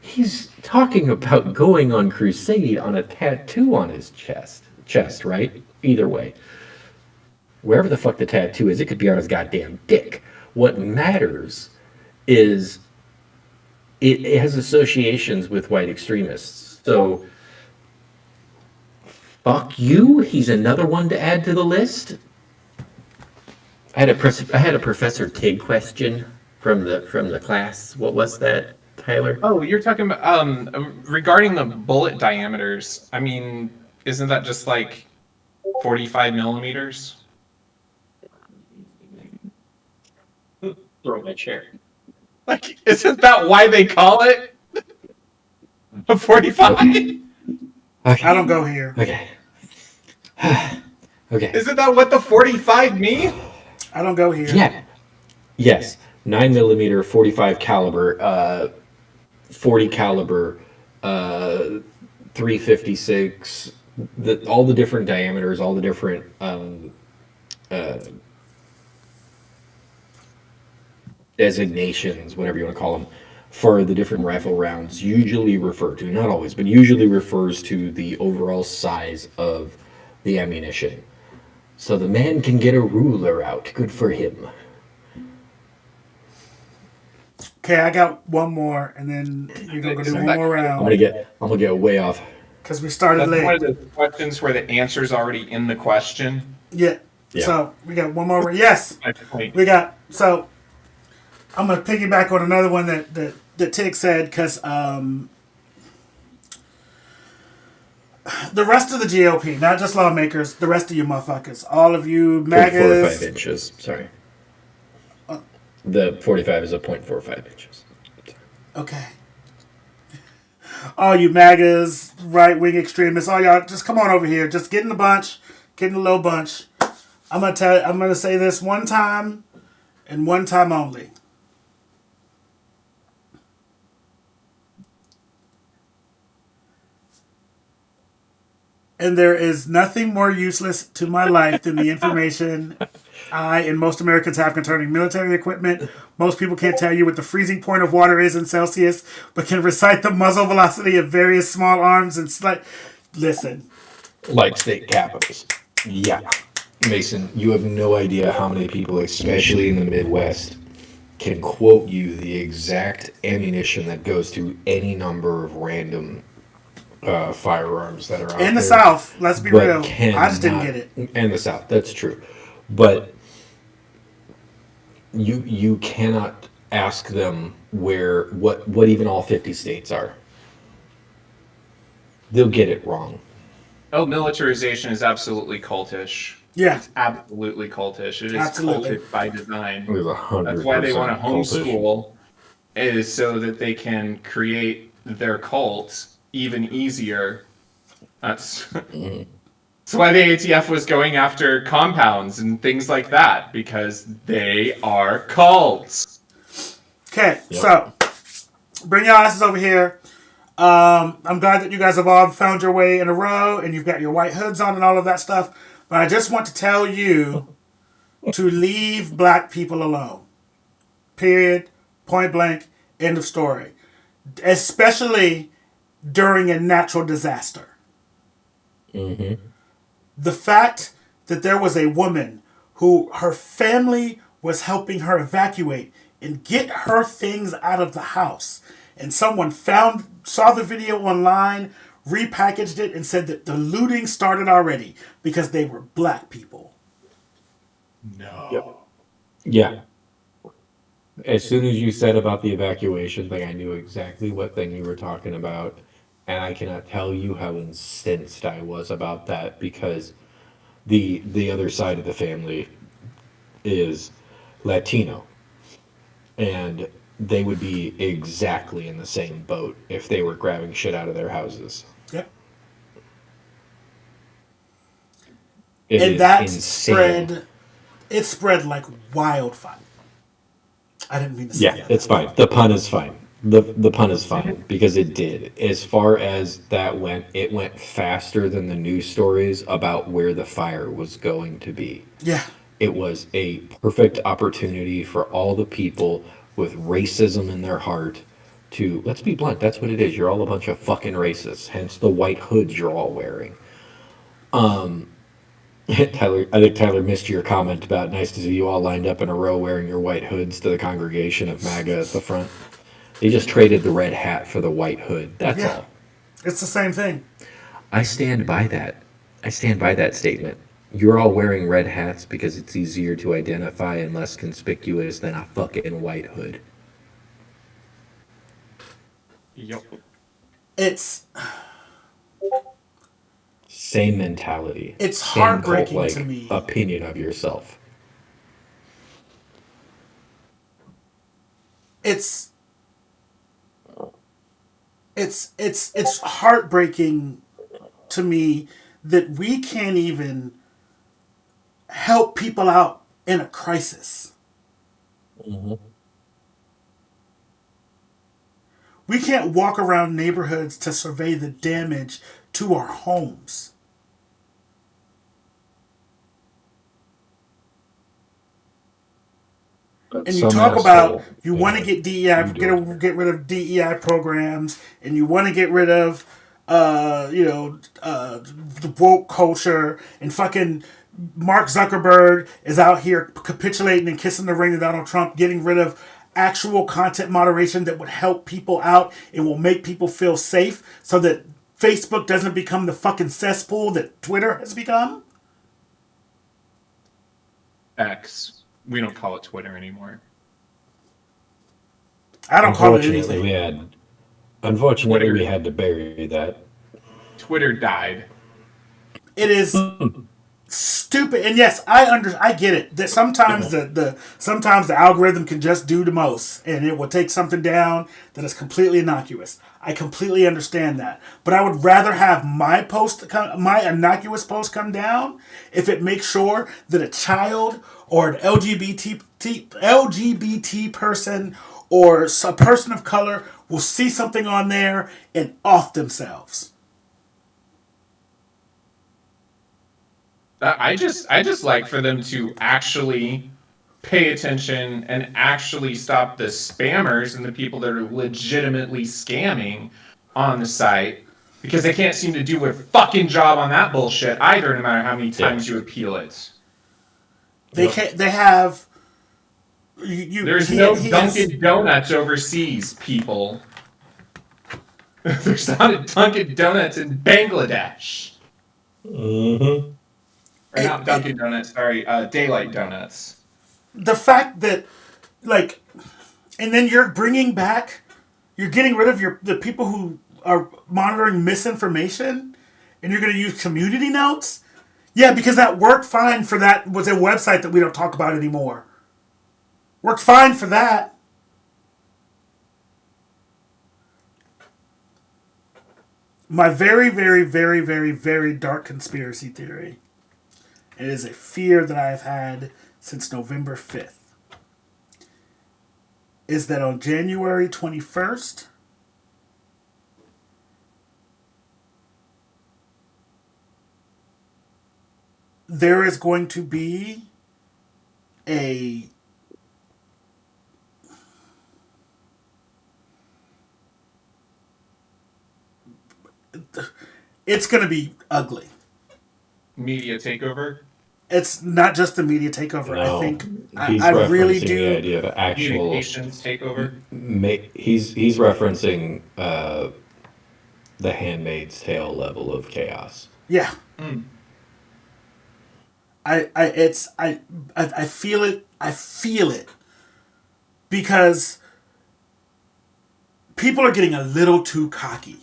C: He's talking about going on crusade on a tattoo on his chest, right? Either way, wherever the fuck the tattoo is, it could be on his goddamn dick. What matters is it has associations with white extremists. So, fuck you. He's another one to add to the list. I had a Professor Tig question from the class. What was that, Tyler?
A: Oh, you're talking about regarding the bullet diameters. I mean, isn't that just like 45 millimeters?
C: Throw my chair.
A: Like, isn't that why they call it a 45?
C: Okay.
B: I don't go here.
C: Okay. Okay.
A: Isn't that what the 45 mean?
B: I don't go here.
C: Yeah. Yes. 9mm, 45 caliber, 40 caliber, 356. All the different diameters, all the different designations, whatever you want to call them, for the different rifle rounds usually refer to, not always, but usually refers to the overall size of the ammunition. So the man can get a ruler out. Good for him.
B: Okay, I got one more, and then you're gonna do one more round.
C: I'm gonna get way off.
B: Because we started
A: That's
B: late.
A: one of the questions where the answer's already in the question.
B: Yeah. So we got one more. Yes. We got. So I'm gonna piggyback on another one that Tig said, because the rest of the GOP, not just lawmakers, the rest of you motherfuckers, all of you MAGAs.
C: 0.45 inches. Sorry. The 45 is a 0.45 inches.
B: Okay. All you MAGAs, right wing extremists, all y'all, just come on over here. Just get in the bunch. Get in the little bunch. I'm gonna say this one time, and one time only. And there is nothing more useless to my life than the information I and most Americans have concerning military equipment. Most people can't tell you what the freezing point of water is in Celsius, but can recite the muzzle velocity of various small arms and Listen.
C: Like state capitals. Yeah. Mason, you have no idea how many people, especially in the Midwest, can quote you the exact ammunition that goes to any number of random firearms that are out there.
B: In the South, let's be real. I just didn't get it.
C: In the South, that's true. But you cannot ask them what even all 50 states are. They'll get it wrong.
A: Oh, militarization is absolutely cultish.
B: Yeah.
A: It's absolutely cultish. It is
B: Absolutely.
A: cultish by design.
C: It was 100%
A: That's why they want to
C: cultish.
A: homeschool, is so that they can create their cult even easier. That's why the ATF was going after compounds and things like that, because they are cults.
B: Okay, So bring your asses over here. I'm glad that you guys have all found your way in a row and you've got your white hoods on and all of that stuff. But I just want to tell you to leave black people alone. Period. Point blank. End of story. Especially during a natural disaster.
C: Mm-hmm.
B: The fact that there was a woman who her family was helping her evacuate and get her things out of the house, and someone saw the video online, repackaged it, and said that the looting started already because they were black people.
A: No.
C: Yep. Yeah. As soon as you said about the evacuation thing, I knew exactly what thing you were talking about. And I cannot tell you how incensed I was about that because the other side of the family is Latino. And they would be exactly in the same boat if they were grabbing shit out of their houses.
B: Yep.
C: It
B: And
C: is
B: that
C: insane.
B: spread like wildfire. I didn't mean to say
C: Yeah,
B: that.
C: it's fine. The pun is fine. The pun is fine because it did. As far as that went, it went faster than the news stories about where the fire was going to be.
B: Yeah.
C: It was a perfect opportunity for all the people with racism in their heart to, let's be blunt, that's what it is. You're all a bunch of fucking racists, hence the white hoods you're all wearing. Tyler, I think Tyler missed your comment about nice to see you all lined up in a row wearing your white hoods to the congregation of MAGA at the front. They just traded the red hat for the white hood. That's
B: Yeah.
C: all.
B: It's the same thing.
C: I stand by that. I stand by that statement. You're all wearing red hats because it's easier to identify and less conspicuous than a fucking white hood.
A: Yep.
B: It's
C: Same mentality.
B: It's
C: Same
B: heartbreaking
C: cult-like
B: to me.
C: opinion of yourself.
B: It's heartbreaking to me that we can't even help people out in a crisis.
C: Mm-hmm.
B: We can't walk around neighborhoods to survey the damage to our homes.
C: But
B: And you
C: some
B: talk about
C: asshole,
B: you want to get DEI,
C: you do it.
B: get rid of DEI programs, and you want to get rid of, the woke culture, and fucking Mark Zuckerberg is out here capitulating and kissing the ring to Donald Trump, getting rid of actual content moderation that would help people out and will make people feel safe, so that Facebook doesn't become the fucking cesspool that Twitter has become.
A: X. We don't call it Twitter anymore.
B: I don't call it anything.
C: Unfortunately, we had to bury that.
A: Twitter died.
B: It is stupid, and yes, I get it that sometimes sometimes the algorithm can just do the most, and it will take something down that is completely innocuous. I completely understand that, but I would rather have my innocuous post come down if it makes sure that a child or an LGBT person or a person of color will see something on there and off themselves.
A: I just like for them to actually pay attention and actually stop the spammers and the people that are legitimately scamming on the site, because they can't seem to do a fucking job on that bullshit either, no matter how many times you appeal it.
B: They can't. They have.
A: There's no Dunkin' Donuts overseas, people. There's not a Dunkin' Donuts in Bangladesh.
C: Mm-hmm.
A: Or not Dunkin' Donuts, sorry, Daylight Donuts.
B: The fact that, like, and then you're getting rid of the people who are monitoring misinformation, and you're going to use community notes. Yeah, because that worked fine for that was a website that we don't talk about anymore. Worked fine for that. My very, very, very, very, very dark conspiracy theory. It is a fear that I've had since November 5th. Is that on January 21st, there is going to be a it's going to be ugly.
A: Media takeover?
B: It's not just the media takeover.
C: No,
B: I think
C: he's
B: I
C: referencing
B: really do.
C: the idea of actual.
A: Communications takeover?
C: He's referencing the Handmaid's Tale level of chaos.
B: Yeah. I feel it. I feel it because people are getting a little too cocky.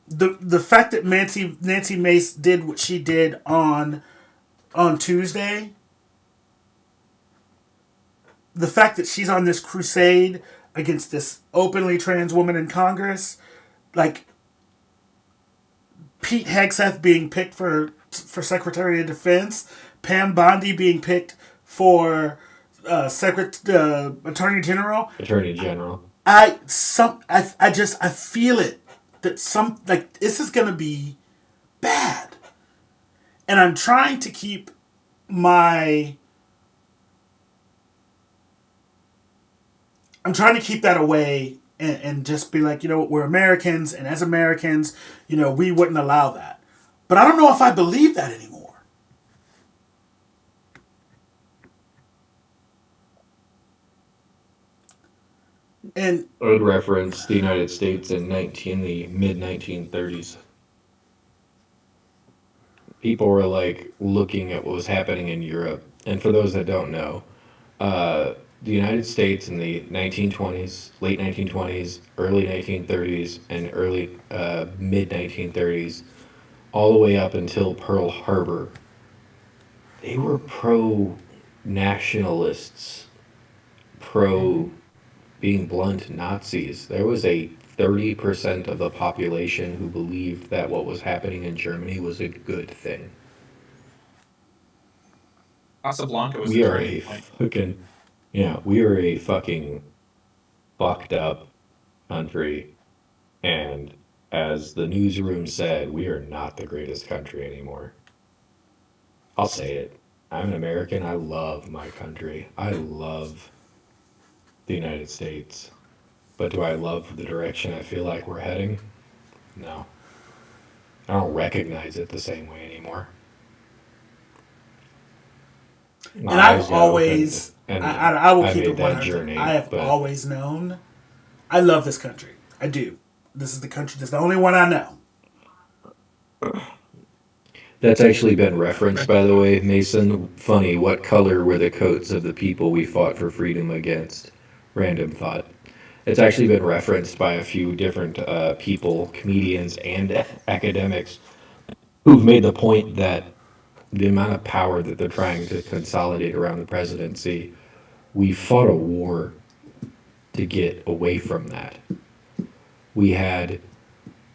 B: The fact that Nancy Mace did what she did on Tuesday, the fact that she's on this crusade against this openly trans woman in Congress, like Pete Hegseth being picked for Secretary of Defense, Pam Bondi being picked for Attorney General.
C: Attorney General.
B: I feel it that this is gonna be bad, and I'm trying to keep that away and just be like, we're Americans, and as Americans, we wouldn't allow that. But I don't know if I believe that anymore. And
C: I would reference the United States in the mid-1930s. People were like looking at what was happening in Europe. And for those that don't know, the United States in the 1920s, late 1920s, early 1930s, and early mid 1930s, all the way up until Pearl Harbor, they were pro nationalists, pro being blunt Nazis. There was a 30% of the population who believed that what was happening in Germany was a good thing.
A: Casablanca was
C: We are a fucking fucked up country, and as the newsroom said, we are not the greatest country anymore. I'll say it. I'm an American. I love my country. I love the United States. But do I love the direction I feel like we're heading? No. I don't recognize it the same way anymore.
B: And I've always, I will keep it 100.
C: Journey,
B: I have always known, I love this country. I do. This is the country. This is the only one I know.
C: That's actually been referenced, by the way, Mason. Funny, what color were the coats of the people we fought for freedom against? Random thought. It's actually been referenced by a few different people, comedians, and academics, who've made the point that the amount of power that they're trying to consolidate around the presidency, we fought a war to get away from that. We had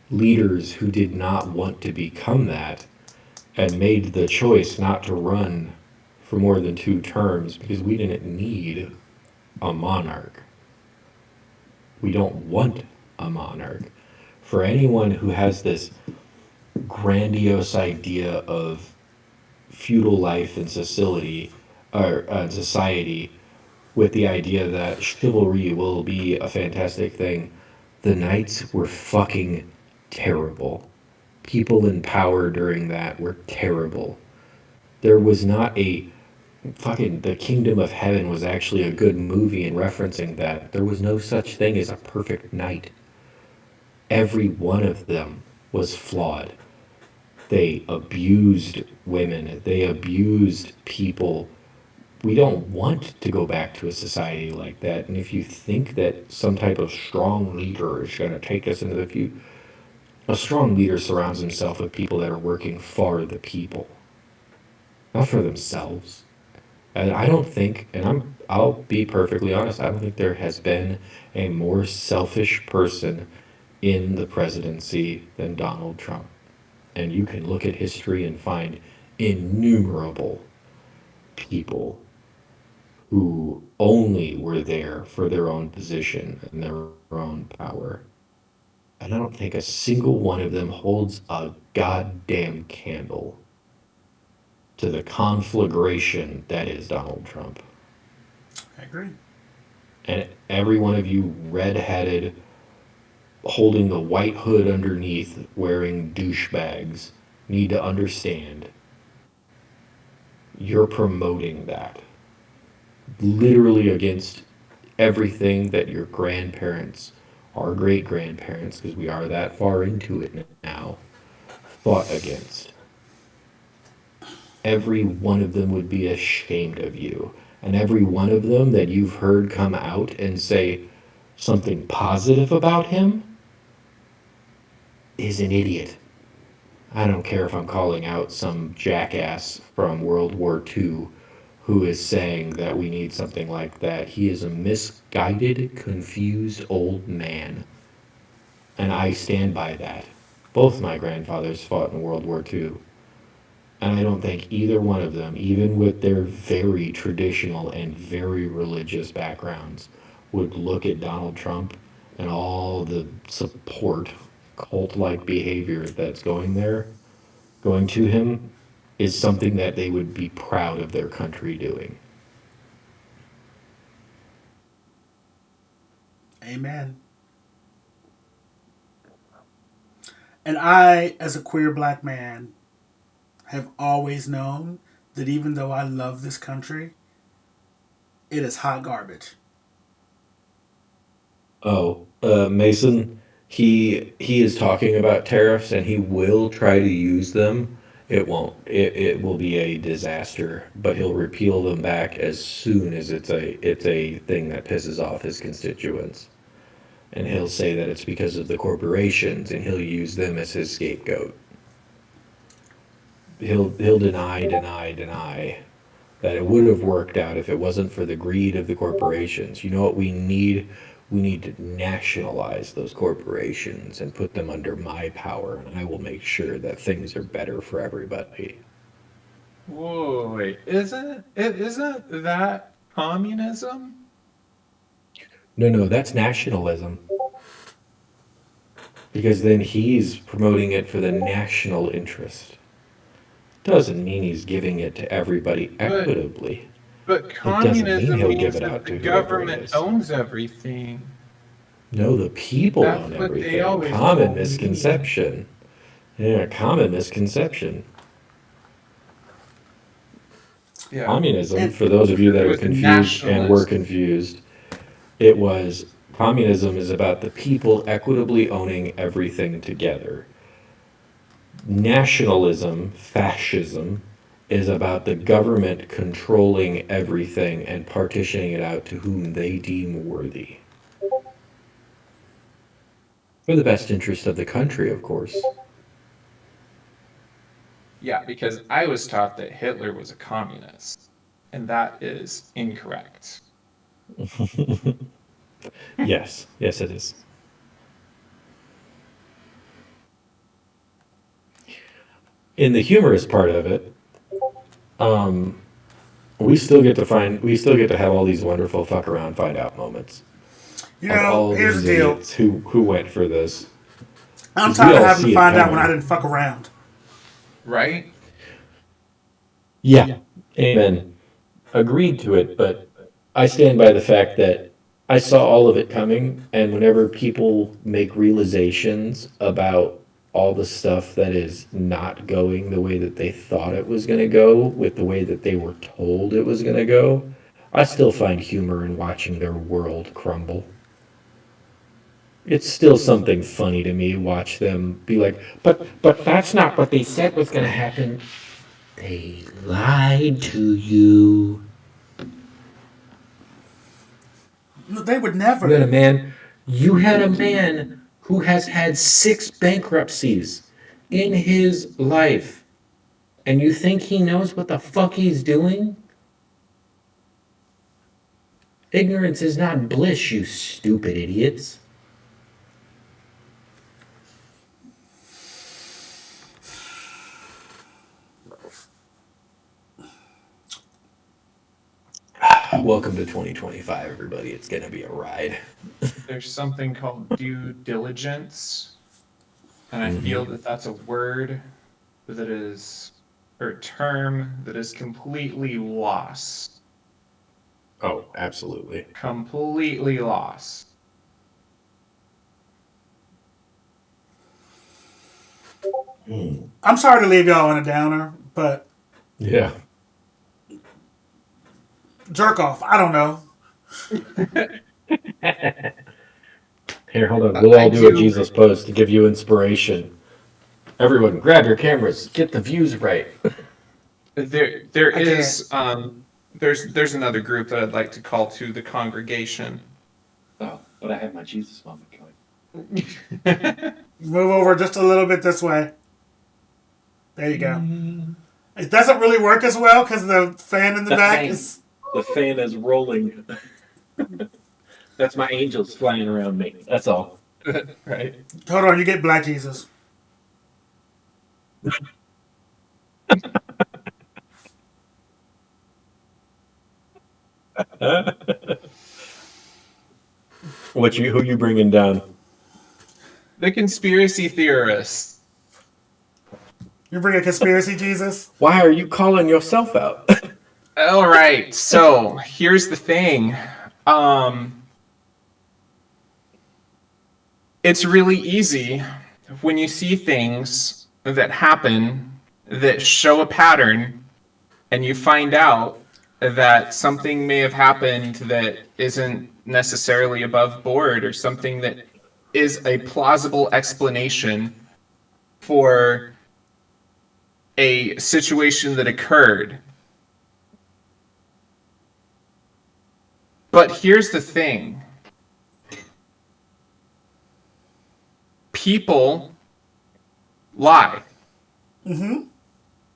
C: leaders who did not want to become that and made the choice not to run for more than 2 terms because we didn't need a monarch. We don't want a monarch. For anyone who has this grandiose idea of feudal life and society with the idea that chivalry will be a fantastic thing, the knights were fucking terrible. People in power during that were terrible. There was not a fucking The Kingdom of Heaven was actually a good movie in referencing that. There was no such thing as a perfect knight. Every one of them was flawed. They abused women. They abused people. We don't want to go back to a society like that. And if you think that some type of strong leader is going to take us into the future, a strong leader surrounds himself with people that are working for the people, not for themselves. And I don't think, and I'll be perfectly honest, I don't think there has been a more selfish person in the presidency than Donald Trump. And you can look at history and find innumerable people who only were there for their own position and their own power. And I don't think a single one of them holds a goddamn candle to the conflagration that is Donald Trump.
B: I agree.
C: And every one of you red-headed, holding the white hood underneath, wearing douchebags, need to understand you're promoting that. Literally against everything that your grandparents, our great-grandparents, because we are that far into it now, fought against. every one of them would be ashamed of you. And every one of them that you've heard come out and say something positive about him is an idiot. I don't care if I'm calling out some jackass from World War II who is saying that we need something like that. He is a misguided, confused old man. And I stand by that. Both my grandfathers fought in World War II. And I don't think either one of them, even with their very traditional and very religious backgrounds, would look at Donald Trump and all the support, cult like behavior that's going to him, is something that they would be proud of their country doing.
B: Amen. And I, as a queer black man, have always known that even though I love this country, it is hot garbage.
C: Oh, Mason, he is talking about tariffs and he will try to use them. It won't. It will be a disaster, but he'll repeal them back as soon as it's a thing that pisses off his constituents. And he'll say that it's because of the corporations and he'll use them as his scapegoat. He'll deny that it would have worked out if it wasn't for the greed of the corporations. You know what we need? We need to nationalize those corporations and put them under my power, and I will make sure that things are better for everybody.
A: Whoa, wait, isn't that communism?
C: No, that's nationalism. Because then he's promoting it for the national interest. Doesn't mean he's giving it to everybody equitably.
A: But
C: It doesn't mean
A: communism
C: he'll
A: means
C: give it
A: that
C: out
A: the
C: to whoever it
A: government
C: is.
A: owns everything.
C: No, the people
A: That's
C: own
A: what they
C: everything.
A: always
C: Common
A: told me.
C: misconception. Yeah, common misconception.
A: Yeah.
C: Communism, for those of you that
A: It
C: are
A: was
C: confused and were
A: nationalist.
C: confused, it was communism is about the people equitably owning everything together. Nationalism, fascism, is about the government controlling everything and partitioning it out to whom they deem worthy. For the best interest of the country, of course.
A: Yeah, because I was taught that Hitler was a communist, and that is incorrect.
C: Yes, it is. In the humorous part of it, we still get to have all these wonderful fuck around find out moments
B: You
C: of
B: know,
C: all
B: here's
C: these
B: the deal.
C: idiots who went for this.
B: I'm
C: 'Cause we
B: tired of
C: all
B: having to
C: see it
B: find out when I
C: coming.
B: didn't fuck around.
A: Right?
C: Yeah, amen. Agreed to it, but I stand by the fact that I saw all of it coming, and whenever people make realizations about all the stuff that is not going the way that they thought it was going to go, with the way that they were told it was going to go, I still find humor in watching their world crumble. It's still something funny to me watch them be like, but that's not what they said was going to happen. They lied to you.
B: They would never.
C: You had a man who has had 6 bankruptcies in his life, and you think he knows what the fuck he's doing? Ignorance is not bliss, you stupid idiots. Welcome to 2025, everybody. It's going to be a ride.
A: There's something called due diligence, and I feel that that's a word that is, or a term that is completely lost.
C: Oh, absolutely.
A: Completely lost.
B: I'm sorry to leave y'all on a downer, but
C: Yeah.
B: jerk off. I don't know.
C: Here, hold on. We'll all do a Jesus pose to give you inspiration. Everyone, grab your cameras. Get the views right.
A: There is there's another group that I'd like to call to the congregation.
C: Oh, but I have my Jesus moment going.
B: Move over just a little bit this way. There you go. It doesn't really work as well because the fan in the back is...
C: The fan is rolling. That's my angels flying around me. That's all.
A: Right.
B: Hold on, you get Black Jesus.
C: Who you bringing down?
A: The conspiracy theorists.
B: You bring a conspiracy Jesus?
C: Why are you calling yourself out?
A: All right. So here's the thing. It's really easy when you see things that happen that show a pattern, and you find out that something may have happened that isn't necessarily above board, or something that is a plausible explanation for a situation that occurred. But here's the thing. People lie.
B: Mm-hmm.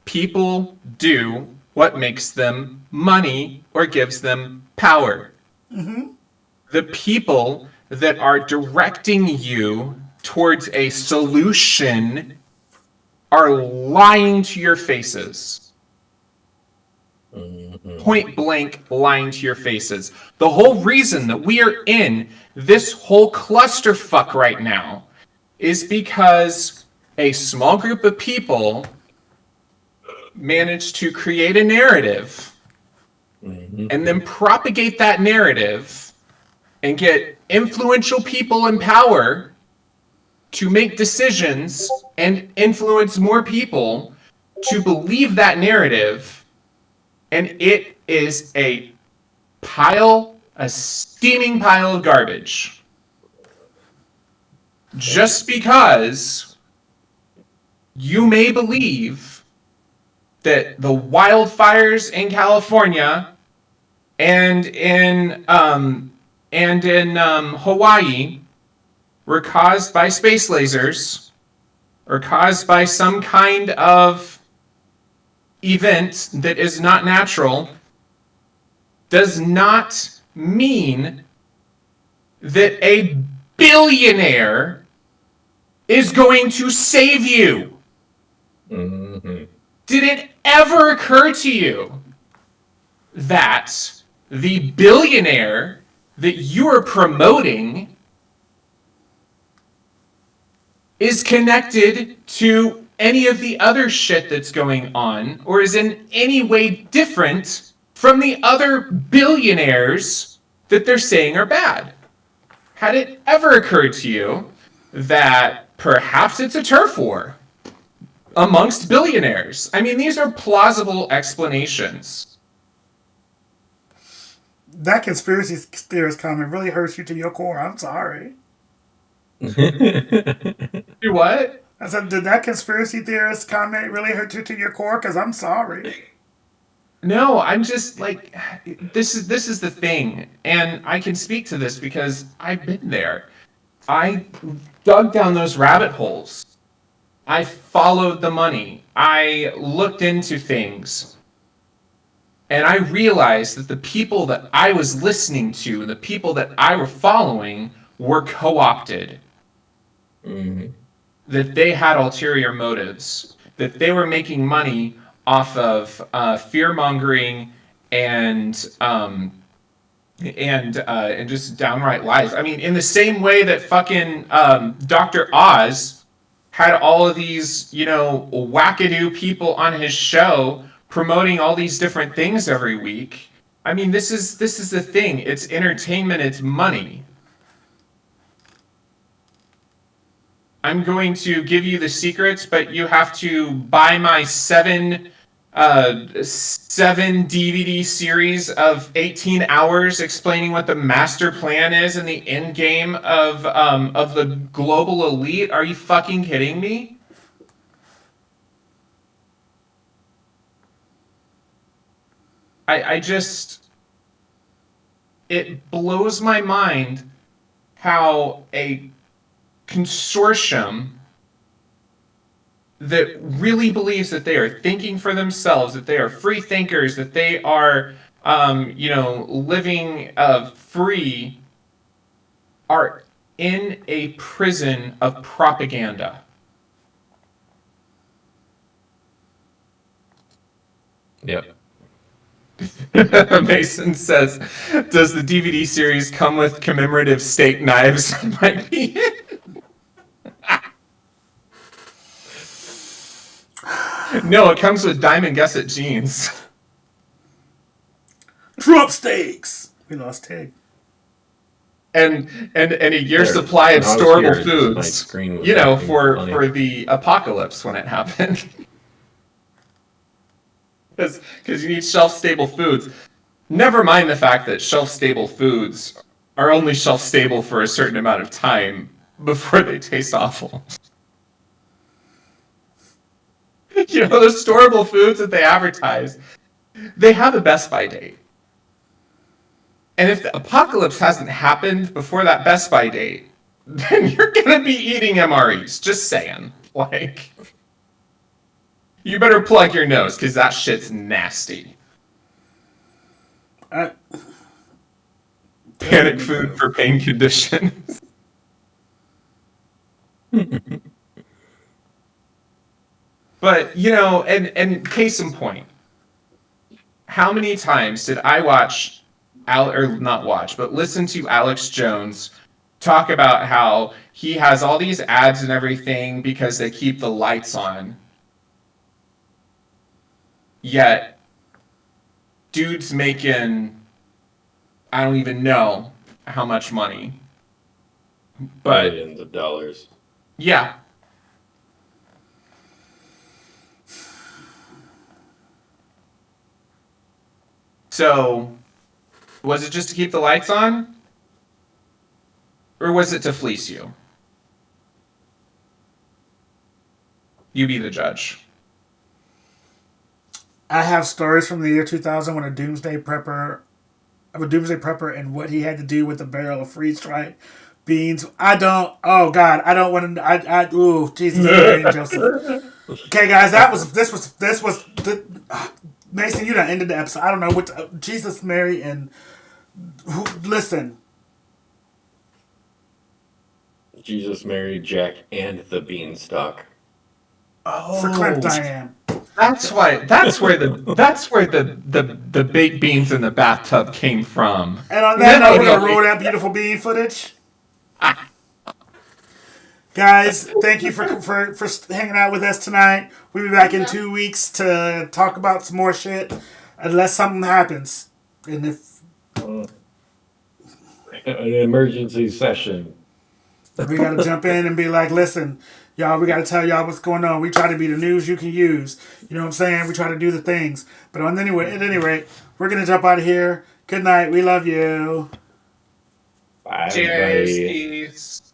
A: People do what makes them money or gives them power.
B: Mm-hmm.
A: The people that are directing you towards a solution are lying to your faces. Point blank lying to your faces. The whole reason that we are in this whole clusterfuck right now is because a small group of people managed to create a narrative and then propagate that narrative and get influential people in power to make decisions and influence more people to believe that narrative. And it is a steaming pile of garbage. Just because you may believe that the wildfires in California and in Hawaii were caused by space lasers or caused by some kind of event that is not natural, does not mean that a billionaire is going to save you.
C: Mm-hmm.
A: Did it ever occur to you that the billionaire that you are promoting is connected to any of the other shit that's going on, or is in any way different from the other billionaires that they're saying are bad? Had it ever occurred to you that perhaps it's a turf war amongst billionaires? I mean, these are plausible explanations.
B: That conspiracy theorist comment really hurts you to your core. I'm sorry.
A: Do what?
B: I said, did that conspiracy theorist comment really hurt you to your core? Because I'm sorry.
A: No, I'm just like, this is the thing, and I can speak to this because I've been there. I dug down those rabbit holes. I followed the money. I looked into things. And I realized that the people that I was listening to, the people that I were following, were co-opted.
C: Mm-hmm.
A: That they had ulterior motives. That they were making money off of fear-mongering and just downright lies. I mean, in the same way that fucking Dr. Oz had all of these, wackadoo people on his show promoting all these different things every week. I mean, this is the thing. It's entertainment. It's money. I'm going to give you the secrets, but you have to buy my seven DVD series of 18 hours explaining what the master plan is and the end game of the global elite. Are you fucking kidding me? I just, it blows my mind how a consortium that really believes that they are thinking for themselves, that they are free thinkers, that they are, living free, are in a prison of propaganda.
C: Yep.
A: Mason says, "Does the DVD series come with commemorative steak knives?" Might be it. No, it comes with Diamond Gusset jeans.
B: Trump steaks. We lost Tig.
A: And a year's supply of storable foods, for the apocalypse when it happened. Because you need shelf-stable foods. Never mind the fact that shelf-stable foods are only shelf-stable for a certain amount of time before they taste awful. The storable foods that they advertise, they have a best by date. And if the apocalypse hasn't happened before that best by date, then you're gonna be eating MREs. Just saying. Like, you better plug your nose, because that shit's nasty. Panic food for pain conditions. But, and case in point, how many times did I listen to Alex Jones talk about how he has all these ads and everything because they keep the lights on. Yet, dude's making, I don't even know how much money. But
C: billions of dollars.
A: Yeah. So, was it just to keep the lights on? Or was it to fleece you? You be the judge.
B: I have stories from the year 2000 when a doomsday prepper and what he had to do with a barrel of freeze-dried beans. Oh God, I don't want to. Ooh, Jesus, Mary and Joseph. Okay, guys, this was Mason. You done ended the episode. I don't know what Jesus, Mary, and listen.
C: Jesus, Mary, Jack, and the Beanstalk.
B: Oh, for Clint Diane.
A: That's where the baked beans in the bathtub came from.
B: And on that note, we're gonna roll that beautiful bean footage. Guys, thank you for hanging out with us tonight. We'll be back in 2 weeks to talk about some more shit, unless something happens. And if
C: an emergency session,
B: we gotta jump in and be like, listen, y'all, we gotta tell y'all what's going on. We try to be the news you can use. You know what I'm saying? We try to do the things. But at any rate, we're gonna jump out of here. Good night. We love you.
C: bye.
A: Cheers. Peace.